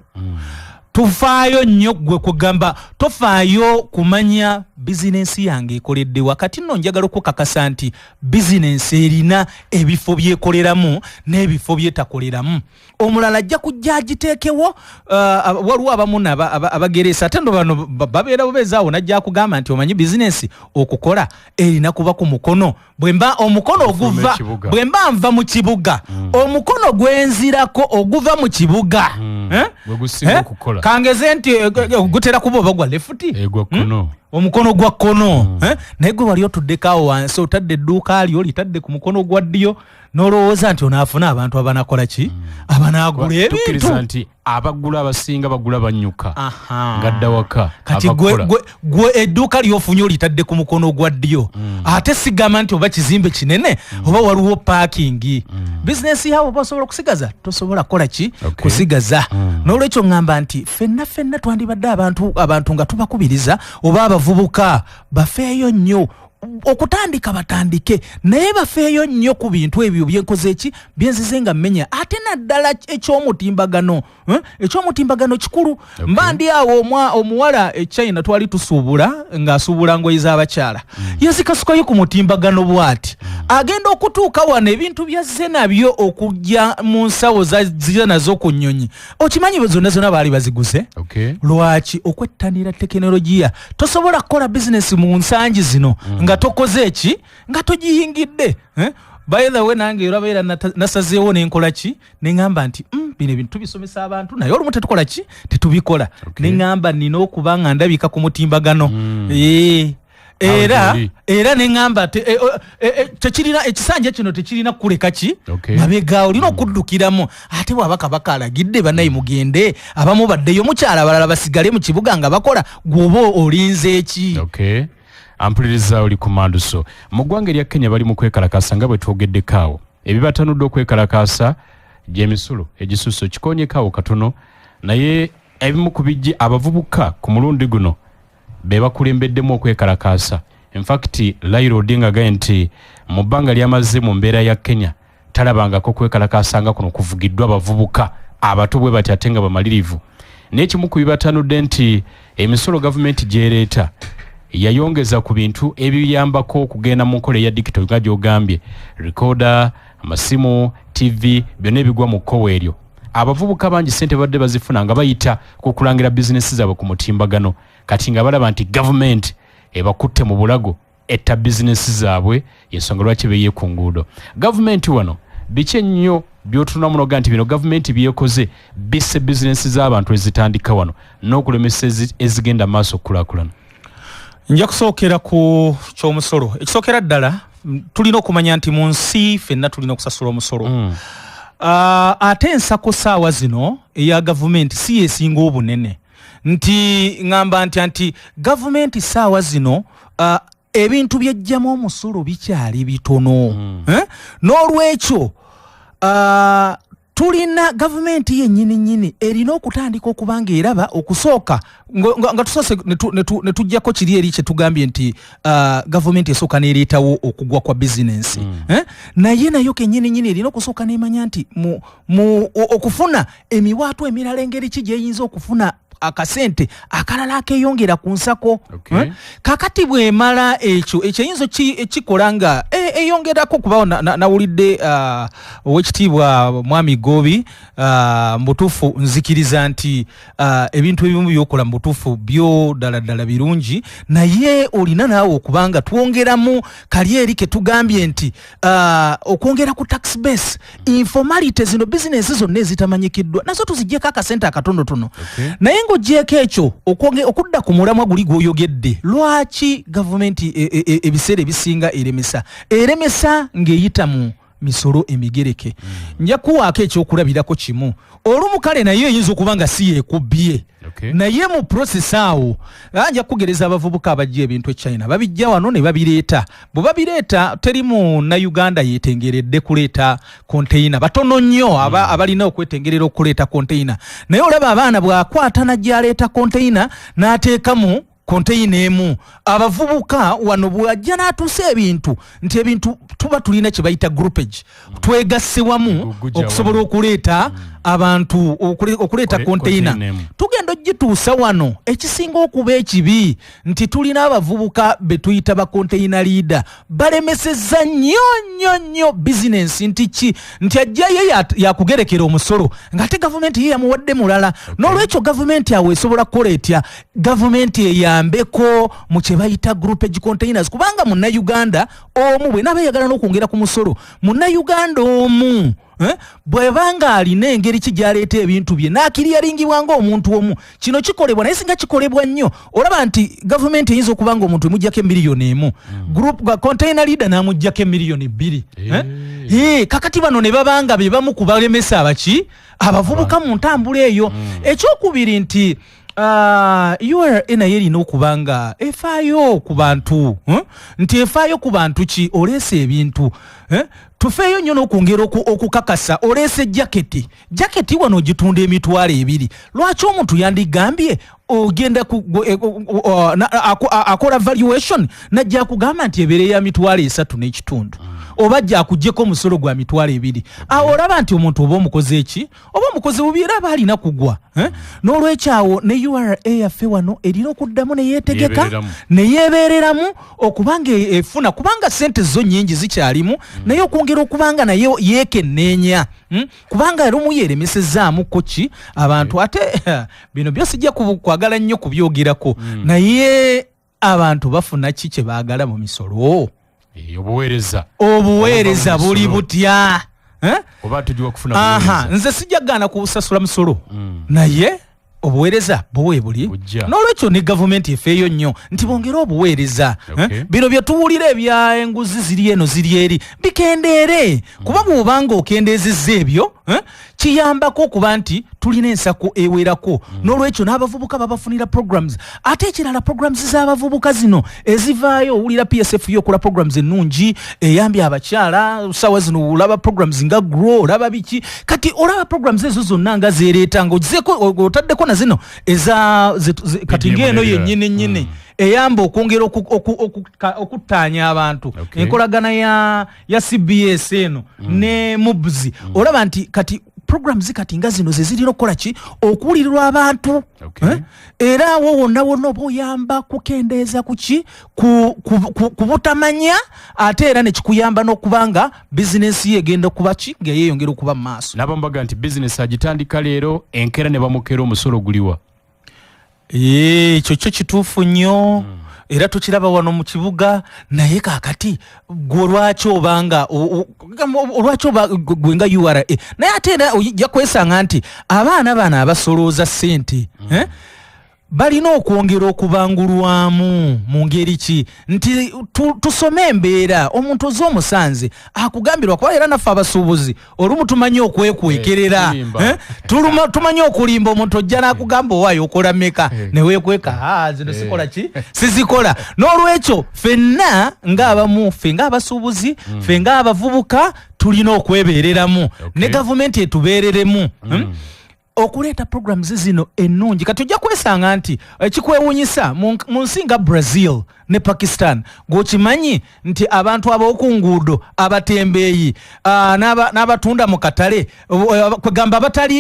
tufaayo nnyo gwe kugamba tofaayo kumanya bizinensi yange ekoledde wakati nno njagala okukakasa nti bizinensi erina ebifo byekoleramu n'ebifo byetakoleramu omulala ajja kujja agiteekewo waliwo abamu abageresa ate ndo bano babeera bubeezaawo najja kugamba nti omanyi bizinensi okukola erina kuba ku mukono bwemba omukono oguva bwemba nva mu kibuga omukono gwenzirako oguva mu kibuga kangeze nti gutera kuba oba gwa lefuti omukono gwa kkono naye gwe wali otuddeko awo wansi otadde edduuka lyo litadde ku mukono gwa ddyo nolowooza nti onaafuna abantu abanakola ki abanagula ebintu tukiriza nti abagula abasinga bagula banyuka ngadda waka kati gwe edduuka lyofunye olitadde ku mukono gwa ddyo ate sigamba nti oba kizimbe kinene oba waliwo paakingi bizinesi yawe oba osobola okusigaza tosobola kukola ki kusigaza n'olwekyo ŋŋamba nti ffenna twandibadde abantu nga tubakubiriza oba abavubuka bafeeyo nnyo okutandika batandike naye bafeeyo nnyo ku bintu ebyo byenkoze eki byenzize nga mmenya ate naddala ekyomutimbagano kikulu mba ndi awo omuwala China twali tusuubula ng'asuubula ngoye z'abakyala yazikasukayo ku mutimbagano bw'ati agenda okutuuka wano ebintu byazze nabyo okujja mu nsawo zira nazo ku nnyonyi okimanyi zonna baali baziguze lwaki okwettanira tekinologiya tosobola kukola bizinesi mu nsangi zino nga tokoze eki nga togiyingidde by the way nange olwabeera nasazeewo nenkola ki neŋŋamba nti bino ebintu tubisomesa abantu naye olumu tetukola ki tetubikola neŋŋamba nina okuba nga ndabika ku mutimbagano era neŋŋamba tekirina ekisanja kino tekirina kukuleka ki mabega olina okuddukiramu ate bw'aba kabaka alagidde bannayi mugende abamu baddeyo mukyala abalala basigale mu kibuga nga bakola gwoba olinze eki ampuliriza oli kumanduso mu ggwanga erya Kenya bali mu kwekalakasa nga bwe twogeddeko awo ebibatanudde okwekalakasa gy'emisulo egisusso kikonyekaawo katono naye ebimu ku bijje abavubuka ku mulundi guno be bakulembeddemu okwekalakasa in fact Raila Odinga agaye nti mu bbanga lyamaze mu mbeera ya Kenya talabangako kwekalakasa nga kuno kuvugiddwa abavubuka abato bwe bati ate nga bamalirivu n'ekimu ku bibatanudde nti emisolo gavumenti gyereeta yayongeza ku bintu ebiyambako okugenda mu nkola eya digital nga gy'ogambye recorder amasimu TV byonna ebigwa mu kkowa eryo abavubuka bangi ssente badde bazifuna nga bayita ku kulangira bizinesi zaabwe ku mutimbagano kati nga balaba nti gavumenti ebakutte mu bulago etta bizinesi zaabwe yensonga lwaki beeye ku nguudo gavumenti wano biki ennyo by'otunula munoga nti bino gavumenti byekoze bisse bizinesi z'abantu ezitandika wano n'okulemesa ezigenda maaso okukulaakulana nja kusookera ku ky'omusolo ekisookera ddala tulina okumanya nti mu nsi ffenna tulina okusasula omusolo ate ensako saawa zino eya gavumenti si yesinga obunene nti ŋŋamba nti gavumenti saawa zino ebintu byejjamu omusolo bikyali bitono n'olwekyo tulina gavumenti yennyini erina okutandika okuba nga eraba okusooka nga tusoose ne tujjako kiri eri kye tugambye nti gavumenti esooka n'ereetawo okugwa kwa bizinensi nayo kennyini erina okusooka n'emanya nti mu okufuna emiwaatwa emirala engeri ki gyeyinza okufuna akasente akalala akeyongera ku nsako kakati bwemala ekyo eyinza ekikola nga eyongerako kubawo nawulidde owekitiibwa mwami Gobi mbutuufu nzikiriza nti ebintu ebimu byokola mbutuufu byo ddala birungi naye olina naawe okubanga twongeramu kali eri ketugambye nti okwongera ku tax base informality zino bizinesi zonna ezitamanyikiddwa nazo tuziggyeko akasente akatonotono naye ng'oggyeko ekyo okudda ku mulamwa guli gw'oyogedde lwaki gavumenti ebiseera ebisinga eremesa ng'eyita mu misolo emigereke nja kuwaako ekyokulabirako kimu olumu kale naye eyinza okuba nga si yeekubbye naye mu process awo nja kugereza abavubuka abajja ebintu China babijja wano ne babireeta bwe babireeta teri mu Uganda yeetengeredde kuleeta container batono nnyo abalina okwetengerera okuleeta container naye olaba abaana bw'akwata najja aleeta container n'ateekamu container emu abavubuka wano bwajja n'atuusa ebintu nti ebintu tuba tulina kye bayita groupage twegasse wamu okusobola okuleeta abantu okuleeta container tugenda ogituusa wano ekisinga okuba ekibi nti tulina abavubuka be tuyita ba container leader balemesezza nnyo bizinensi nti ajjayo yakugerekera omusolo ng'ate gavumenti ye yamuwadde mulala n'olwekyo gavumenti awo esobola kukola etya gavumenti eyambeko mu kye bayita groupage containers kubanga munnayuganda omu bwe naaba yagala n'okwongera ku musolo munnayuganda omu bwebanga alina engeri kijaleeta ebintu bye nakiriyaringibwa ng'omuntu omu kino kikolebwa naye singa kikolebwa nnyo olaba nti gavumenti eyinza okubanga omuntu emuggyako emiliyoni emu group container leader n'amuggyako emiliyoni 2 kakati bano ne babanga be bamu kubalemesa abaki abavubuka mu ntambula eyo ekyokubiri nti URA naye erina okubanga efaayo ku bantu nti efaayo ku bantu ki oleesa ebintu tufeeyo nnyo n'okwongera okukakasa oleesa jaketi wano ogitunda emitwalo 2 lwaki omuntu yandigambye ogenda akola valuation najja akugamba nti ebeere ya mitwalo 3 n'ekitundu oba ajja akugyeko omusolo gwa mitwalo 2 awo olaba nti omuntu oba omukozi eki oba omukozi bubi era aba alina kugwa n'olwekyawo ne URA yaffe wano erina okuddamu neyeetegeka neyeebeereramu okubanga efuna kubanga sente zo nnyingi zikyalimu naye okwongera okubanga naye yeekenneenya kubanga era omu yeeremesezaamu koki abantu ate bino byose sijja kwagala nnyo kubyogerako naye abantu bafuna ki kye baagala mu misolo obuweereza buli butya nze sijjagaana kubusasula musolo naye obuweereza buwe buli n'olwekyo ne gavumenti efeeyo nnyo nti bongere obuweereza bino bye tuwulira ebya enguzi ziri eno ziri eri bikendeere kuba bw'obanga okendeezezza ebyo kiyambako okuba nti tulina ensako ewerako n'olwekyo n'abavubuka babafunira programs ate ekirala programs z'abavubuka zino ezivaayo owulira PSF yokola programs ennungi eyambye abakyala sawa zino olaba programs nga grow olaba biki kati olaba programs ezo zonna nga zeereeta ng'otaddeko na zino kati ng'eno yennyini eyamba okwongera okuttaanya abantu enkolagana ya CBS eno ne MUBZ olaba nti kati programs kati nga zino ze zirina okukola ki okuwulirirwa abantu era wo wonna oba oyamba kukendeeza kuki kubutamanya ate era ne kikuyamba n'okubanga bizinesi ye egenda okuba ki nga yeeyongera okuba mu maaso n'abambaga nti bizinesi agitandika leero enkeera ne bamukera omusolo guliwa ekyo kyo kituufu nnyo era tukiraba wano mu kibuga naye kaakati gwe olwaki obanga olwaki gwenga URA naye ate era ojja kwesanga nti abaana bano abasolooza ssente balina okwongera okubangulwamu mu ngeri ki nti tusome embeera omuntu oza omusanze akugambirwa kuba era naffe abasuubuzi olumu tumanyi okwekwekerera tumanyi okulimba omuntu ojja n'akugamba owaayo okola meka neweekweka zino sikola ki sizikola n'olwekyo ffenna ng'abamu ffe ng'abasuubuzi ffe ng'abavubuka tulina okwebeereramu ne gavumenti etubeereremu okuleeta programs zino ennungi kati ojja kwesanga nti ekikwewuunyisa mu nsi nga Brazil ne Pakistan gwokimanyi nti abantu ab'okunguudo abatembeeyi n'abatunda mu katale kwegamba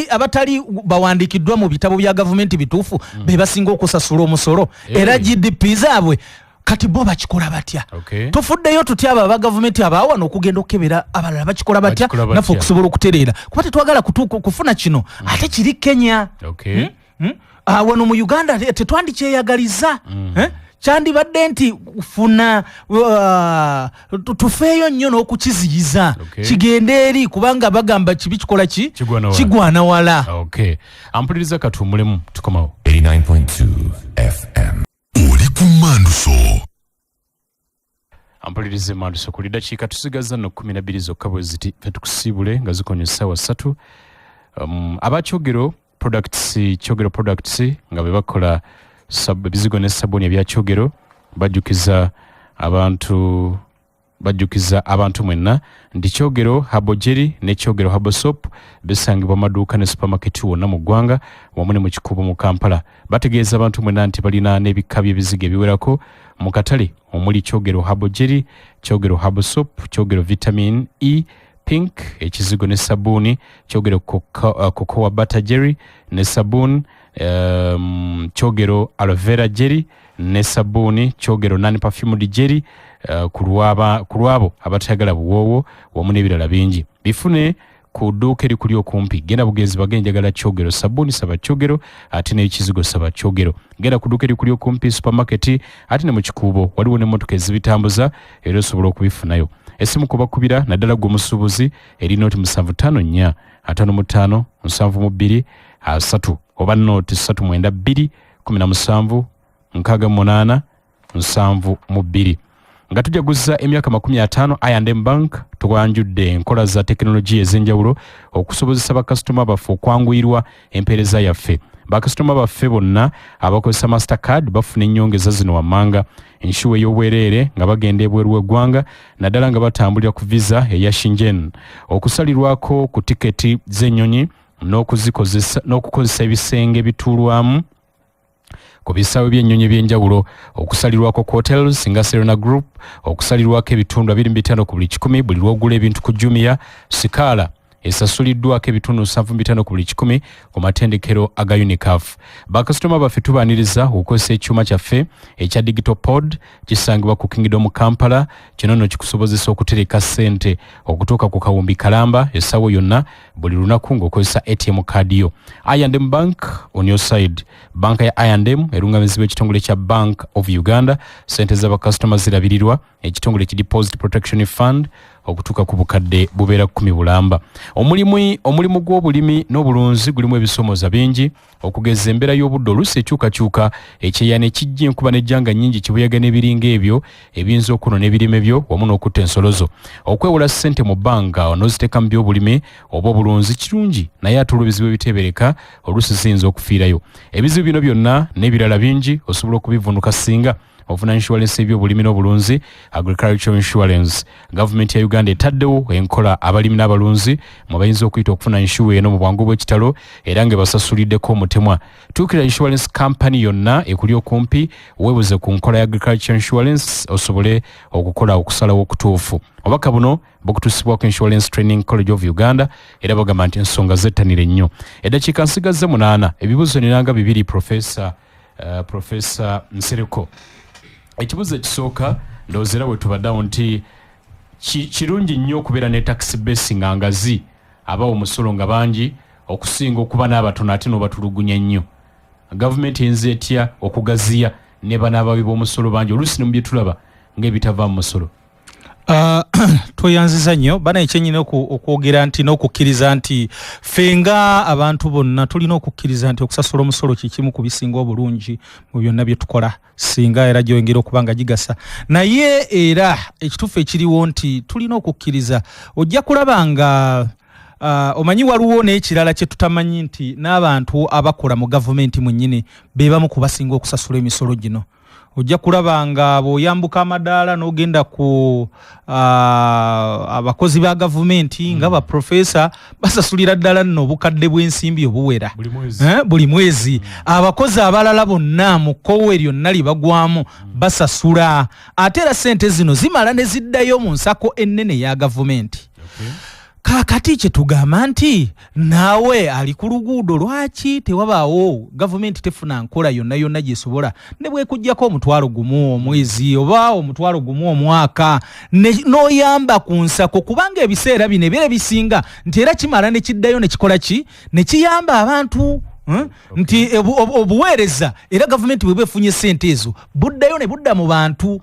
abatali bawandiikiddwa mu bitabo bya gavumenti bituufu be basinga okusasula omusolo era GDP zaabwe kati bo bakikola batya tufuddeyo tutya aba gavumenti abawano okugenda okukebera abalala bakikola batya naffe okusobola okutereera kuba tetwagala kufuna kino ate kiri Kenya wano mu Uganda tetwandikyeyagaliza kyandibadde nti funa tufeeyo nnyo n'okukiziyiza kigende eri kubanga bagamba kibi kikola ki kigwana wala ampuliriza katuumulemu tukomawo 89.2 FM oli ku Manduso ampulirize Manduso ku lidakiika tusigaza no 12 zokka bwe ziti tukusiibule nga zikonya essaawa 3 abakyogero products nga bwe bakola bizigo ne sabuni ebya kyogero bajjukiza abantu mwenna ndi kyogero habojeri ne kyogero habosop bisangibwa maduuka ne supermarket wonna mu ggwanga wamu ne mu kikubo mu Kampala bategeeza abantu mwenna nti balina n'ebika by'ebizigo ebiwerako mu katale omuli kyogero habojeri kyogero habosop kyogero vitamin E pink ekizigo ne sabuni kyogero cocoa butter jelly ne sabuni kyogero aloe vera jelly ne sabuni kyogero non perfumed jelly ku lwabo abatayagala buwoowo wamu n'ebirala bingi bifune ku dduuka erikuli okumpi genda bugenzi bagenzi njagala kyogero sabuni saba kyogero ate n'ekizigo saba kyogero genda ku dduuka erikuli okumpi supermarket ate ne mu kikuubo waliwo n'emmotoka ezibitambuza era osobola okubifunayo Esimu kubakubira naddala gwe musuubuzi eri nooti 754 55 72 3 oba nooti 392 17 68 72. Nga tujaguza emyaka 50 I&M Bank twanjudde enkola za tekinologiya ez'enjawulo okusobozesa bakasitoma baffe okwanguyirwa empeereza yaffe. Bakasitoma baffe bonna abakozesa Mastercard bafuna ennyongeza zino wammanga enshuwa ey'obwereere nga bagenda ebweru w'eggwanga naddala nga batambulira ku visa eya Shingen, okusalirwako ku tiketi z'ennyonyi n'okukozesa ebisenge bituulwamu ku bisaawe by'ennyonyi by'enjawulo, okusalirwako ku hotels nga Serena Group, okusalirwako ebitundu 25 ku buli 100 buli lw'ogula ebintu ku Jumia. Sikala esasuliddwako ebitundu 75 ku buli 100 ku matendekero aga Unicaf. Bakasitoma baffe tubaaniriza okukozesa ekyuma kyaffe ekya Digital Pod kisangibwa ku Kingdom Kampala. Kino nno kikusobozesa okutereka ssente okutuuka ku kawumbi kalamba essaawa yonna buli lunaku ng'okozesa ATM card yo. I&M Bank on your side. Banka ya I&M erungamizibwa ekitongole kya Bank of Uganda. Ssente z'abakasitoma zirabirirwa ekitongole ki Deposit Protection Fund okutuuka ku bukadde bubeera 10 bulamba. Omulimu gw'obulimi n'obulunzi gulimu ebisoomooza bingi okugeza embeera y'obudde oluusi ekyukakyuka ekyeyaana ekijja enkuba n'ejjanga nnyingi kibuyaga n'ebiringa ebyo ebiyinza okunoona ebirime byo wamu n'okutta ensolo zo. Okwewola ssente mu bbanga n'oziteeka mu by'obulimi oba obulunzi kirungi, naye ate olw'ebizibu ebiteebereka oluusi ziyinza okufiirayo. Ebizibu bino byonna n'ebirala bingi osobola okubivunuka singa ofuna insurance eby'obulimi n'obulunzi, agricultural insurance. Gavumenti ya Uganda etaddewo enkola abalimi n'abalunzi mwe bayinza okuyita okufuna inshuwa eno mu bwangu bw'ekitalo era nga basasuliddeko omutemwa. Tuukira insurance company yonna ekuli okumpi weebuze ku nkola ya agricultural insurance osobole okukola okusalawo okutuufu. Obubaka buno bukutuusibwako Insurance Training College of Uganda era bagamba nti ensonga zettanire nnyo. Eddakiika nsigaze 8 ebibuzo niranga 2 Professor Nsereko. Ekibuzo ekisooka ndoozera bwe tubaddawo nti kirungi nnyo okubeera ne tax base nga ngazi abawo omusolo nga bangi okusinga okuba n'abatono ate n'obatulugunya nnyo. Gavumenti eyinza etya okugaziya ne banaabawi b'omusolo bangi oluusi ne mu bye tulaba ng'ebitava mu musolo? Tweyanziza nnyo bana ekyennyina okwogera nti n'okukkiriza nti fenga abantu bonna tulina okukkiriza nti okusasula omusolo kikimu ku bisinga obulungi mu byonna bye tukola singa era gyongera okuba nga gigasa. Naye era ekituufu ekiriwo nti tulina okukkiriza ojja kulaba nga omanyi waliwo n'ekirala kye tutamanyi nti n'abantu abakola mu gavumenti mwennyini be bamu ku basinga okusasula emisolo gino. Ojja kulaba nga bw'oyambuka amadaala n'ogenda ku abakozi ba gavumenti nga ba profesa basasulira ddala nno obukadde bw'ensimbi obuwera buli mwezi. Abakozi abalala bonna mu kkowe lyonna lye bagwamu basasula, ate era ssente zino zimala ne ziddayo mu nsako ennene ya gavumenti. Kakati kye tugamba nti naawe ali ku luguudo lwaki tewabaawo gavumenti tefuna nkola yonna yonna gyesobola ne bwekujjako $1,000 omwezi oba $1,000 omwaka n'oyamba ku nsako, kubanga ebiseera bino ebyera bisinga nti era kimala ne kiddayo ne kikola ki ne kiyamba abantu nti obuweereza era gavumenti bwe befunye ssente ezo buddayo ne budda mu bantu.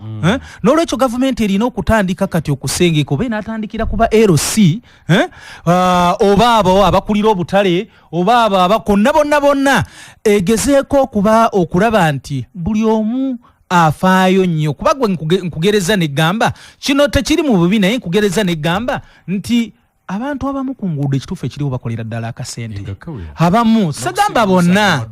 N'olwekyo gavumenti erina okutandika kati okusengeka oba n'atandikira kuba LC oba abo abakulira obutale oba abo abakonna bonna egezeeko okulaba nti buli omu afaayo nnyo. Kuba gwe nkugereza negamba kino tekiri mu bubi, naye nkugereza negamba nti abantu abamu ku nguudo ekituufu ekiriwo bakolera ddala akasente. Abamu sagamba bonna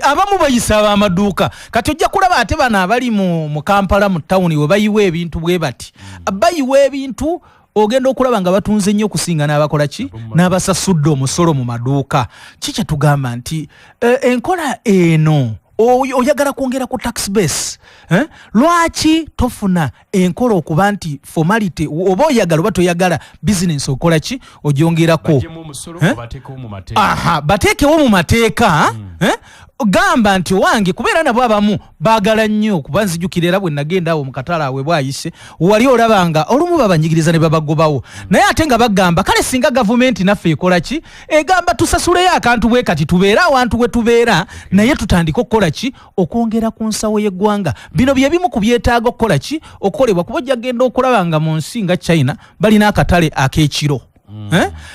abamu bayisa ab'amaduuka. Kati ojja kulaba ate bano abali mu Kampala mu tawuni we bayiwa ebintu bwe bati bayiwa ebintu ogenda okulaba nga batunze nnyo okusinga n'abakola ki n'abasasudde omusolo mu maduuka. Kikye tugamba nti enkola eno oyagala kwongera ku tax base lwaki tofuna enkola okuba nti formality oba oyagala oba toyagala business okola ki ogyongerako bateekewo mu mateeka gamba nti wange kubeera nabo abamu baagala nnyo kuba nzijukira era bwe nagenda awo mu katale awe bwayise wali olabanga olumu babanyigiriza ne babagobawo naye ate nga bagamba kale singa gavumenti naffe ekola ki egamba tusasuleyo akantu bwe kati tubeera awantu we tubeera naye tutandika okukola ki okwongera ku nsawo y'eggwanga bino bye bimu ku byetaaga okukola ki okukolebwa kuba ojja genda okulabanga mu nsi nga China balina akatale ak'ekiro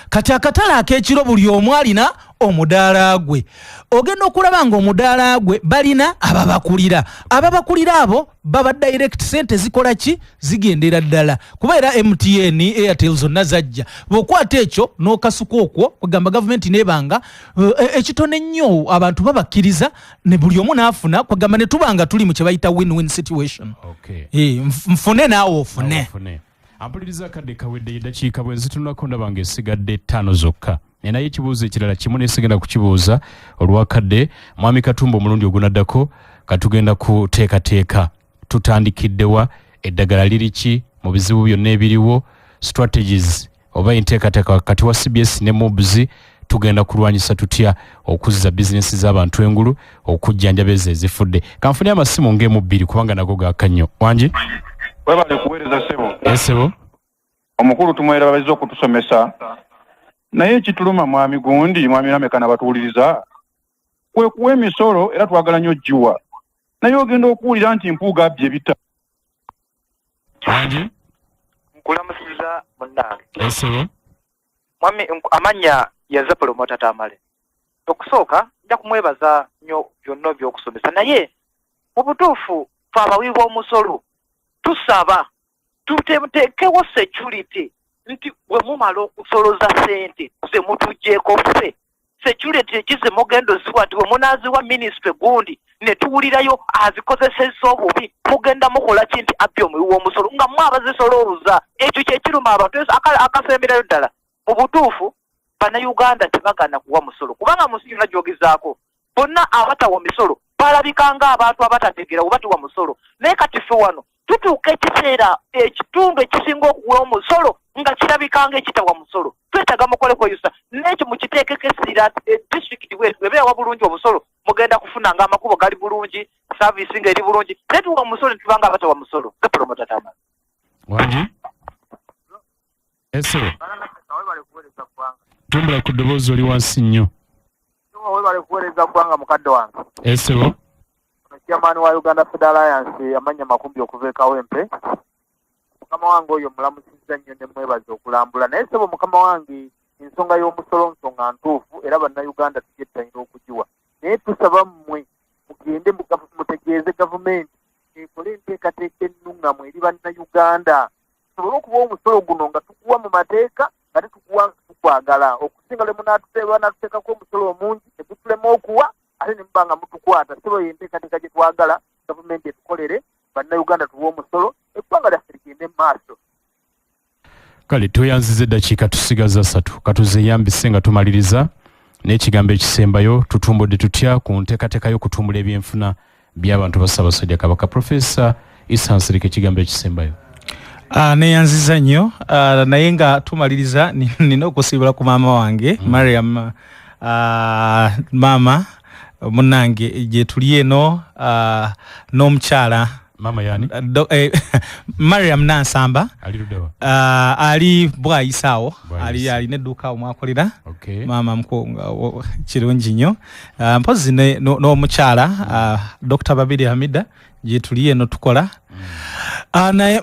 kati akatale ak'ekiro buli omu alina omudaala gwe ogenda okulaba nga omudaala gwe balina ababakulira abo baba direct sente zikola ki zigendera ddala kuba era MTN Airtel zonna zajja bw'okwata ekyo n'okasuka okwo kugamba gavumenti nebanga ekitone nnyo abantu babakkiriza ne buli omu n'afuna kugamba ne tubanga tuli mu kye bayita win-win situation nfune naawe ofune ampuliriza kadde kawedde eddakiika bwe nzitunulako ndabanga esigadde 5 zokka naye ekibuuzo ekirala kimu nesigenda kukibuuza olwakadde mwami Katumba omulundi ogunaddako katugenda kuteekateeka tutandikiddewa eddagala liri ki mu bizibu byonna ebiriwo strategies oba enteekateeka wakati wa CBS ne MOBS tugenda kulwanyisa tutya okuzza bizinesi z'abantu engulu okujjanjaba ezo ezifudde kanfune amasimu ng'emu 2 kubanga nago gaaka nnyo wangi webale kuweereza ssebo sebo omukulu tumwera babazze okutusomesa naye ekituluma mwami gundi mwami Lameka n'abatuwuliriza kwe kuwa emisolo era twagala nnyo jjiwa naye ogenda okuwulira nti mpuuga abbye bita wangi nkulamusiza munnange sebo mwami amanya yaza promota Tamale okusooka nja kumwebaza nnyo byonna by'okusomesa naye mu butuufu fe abawiibwa omusolo tusaba tuteekewo security nti bwe mumala okusoloza sente ze mutugjeeko ffe security ekize mugendo ziwa nti bwe munaaziwa minisitule gundi ne tuwulirayo azikozesezza obubi mugenda mukola ki nti abbye omuwi w'omusolo nga mwe abazisolooza ekyo kyekiruma abantu akasemberayo ddala mu butuufu bannayuganda tebagana kuwa musolo kubanga mu nsi yonna gyogezaako bonna abatawa misolo balabikanga abantu abatategeera we batuwa musolo naye kati ffe wano tutuuka ekiseera ekitundu ekisinga okuwa omusolo nga kirabikanga ekitawa musolo twetaaga mukole kweyusa n'ekyo mukiteekeko essira disitulikiti bwetu ebeewa bulungi omusolo mugenda kufuna nga amakubo gali bulungi saavisi nga eri bulungi naye tuwa omusolo netubanga abatawa musolo ze promota Tamale wangi tumbula ku ddoboozi oli wansi nnyo webale kuweereza ggwanga mukadde wange esebo chairman wa Uganda Federal Alliance amanya makumbi okuva Kawempe mukama wange oyo mulamusizza nnyo ne mwebaza okulambula naye sebo mukama wange ensonga y'omusolo nsonga ntuufu era bannayuganda tugyettanira okugiwa naye tusaba mmwe mugende mutegeeze gavumenti ekole enteekateeka ennungamu eri bannayuganda tusobole okuba omusolo guno nga tuguwa mu mateeka nga tetuguwa tukwagala okusinga lwe munatuteekako omusolo omungi tegutulema okuwa ate ne mubanga mutukwata sebo yenteekateeka gye twagala gavumenti etukolere bannayuganda tuwa omusolo eggwanga lyaffe ligende mu maaso kale tweyanziza eddakiika tusigaza 3 katuzeyambise nga tumaliriza n'ekigambo ekisembayo tutumbudde tutya ku nteekateeka y'okutumbula ebyenfuna by'abantu ba Ssaabasajja Kabaka Profesa Isa Nsirika ekigambo ekisembayo neyanziza nnyo naye nga tumaliriza nina okusiibula ku maama wange Mariam maama munnange gye tuli eno n'omukyala mama yani Mariam Nansamba ali bwayisaawo alina edduuka awo mwakolera maama kirungi nnyo mpozi n'omukyala Dr. Babiri Hamida gye tuli eno tukola naye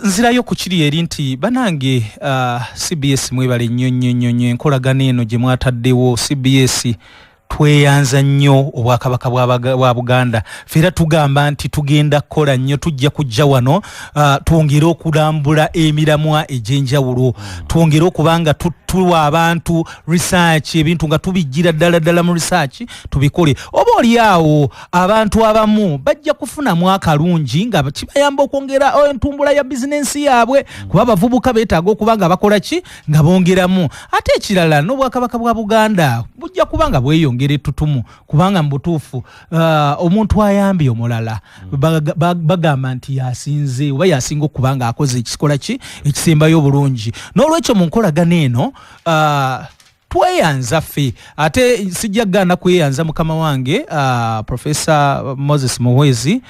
nzirayo ku kiri eri nti banange CBS mwebale nnyo enkolagana eno gye mwataddewo CBS tweyanza nnyo obwakabaka bwa Buganda fera tugamba nti tugenda kukola nnyo tujja kujja wano twongere okulambula emiramwa egy'enjawulo twongere okubanga tuwa abantu research ebintu nga tubijjira ddala mu research tubikole oba oli awo abantu abamu bajja kufunamu akalungi nga kibayamba okwongera entumbula ya bizinensi yaabwe kuba abavubuka beetaaga okuba nga bakola ki nga bongeramu ate ekirala n'obwakabaka bwa Buganda bujja kuba nga bweyongere tutumu kubanga mu butuufu omuntu ayambye omulala bagamba nti yasinze oba yasinga okuba nga akoze ekikola ki ekisembayo obulungi n'olwekyo mu nkolagana eno tweyanza ffe ate sijja gana kweyanza mukama wange Professor Moses Muhwezi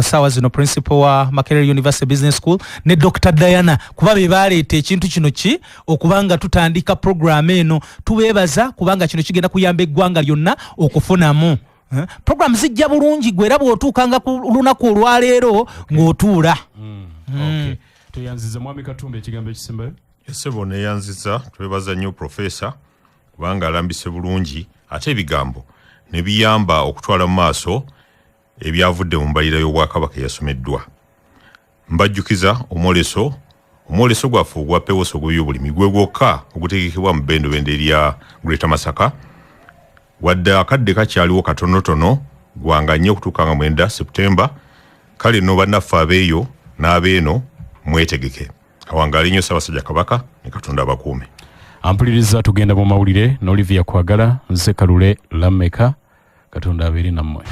sawa zino principal wa Makerere University Business School ne Dr. Diana kuba bebaleeta ekintu kino ki okubanga tutandika program eno tubebaza kubanga kino kigenda kuyamba eggwanga lyonna okufunamu program zijja bulungi gwera bw'otuukanga ku lunaku olwaleero ng'otuula. Okay. Tuyanziza Mwami Katumba ekigambo ekisembayo. Sebo neyanziza twebaza nnyo professor kubanga alambise bulungi ate ebigambo ne biyamba okutwala mu maaso ebyavudde mu mbalira y'Obwakabaka yasomeddwa. Mbajjukiza omwoleso gwaffe ogwa pewoso gw'ebyobulimi gwe gwokka ogutegekebwa mu bendobendo erya Greater Masaka wadde akadde kakyaliwo katonotono gwanga nnyo okutuuka nga 9 Septemba kale no bannaffe abeeyo n'abeeno mwetegeke. Awangali nnyo Ssaabasajja Kabaka ne Katonda abakuume. Ampuliriza tugenda mu mawulire n'Olivia Kwagala nze Kalule Lameka Katonda abeere nammwe.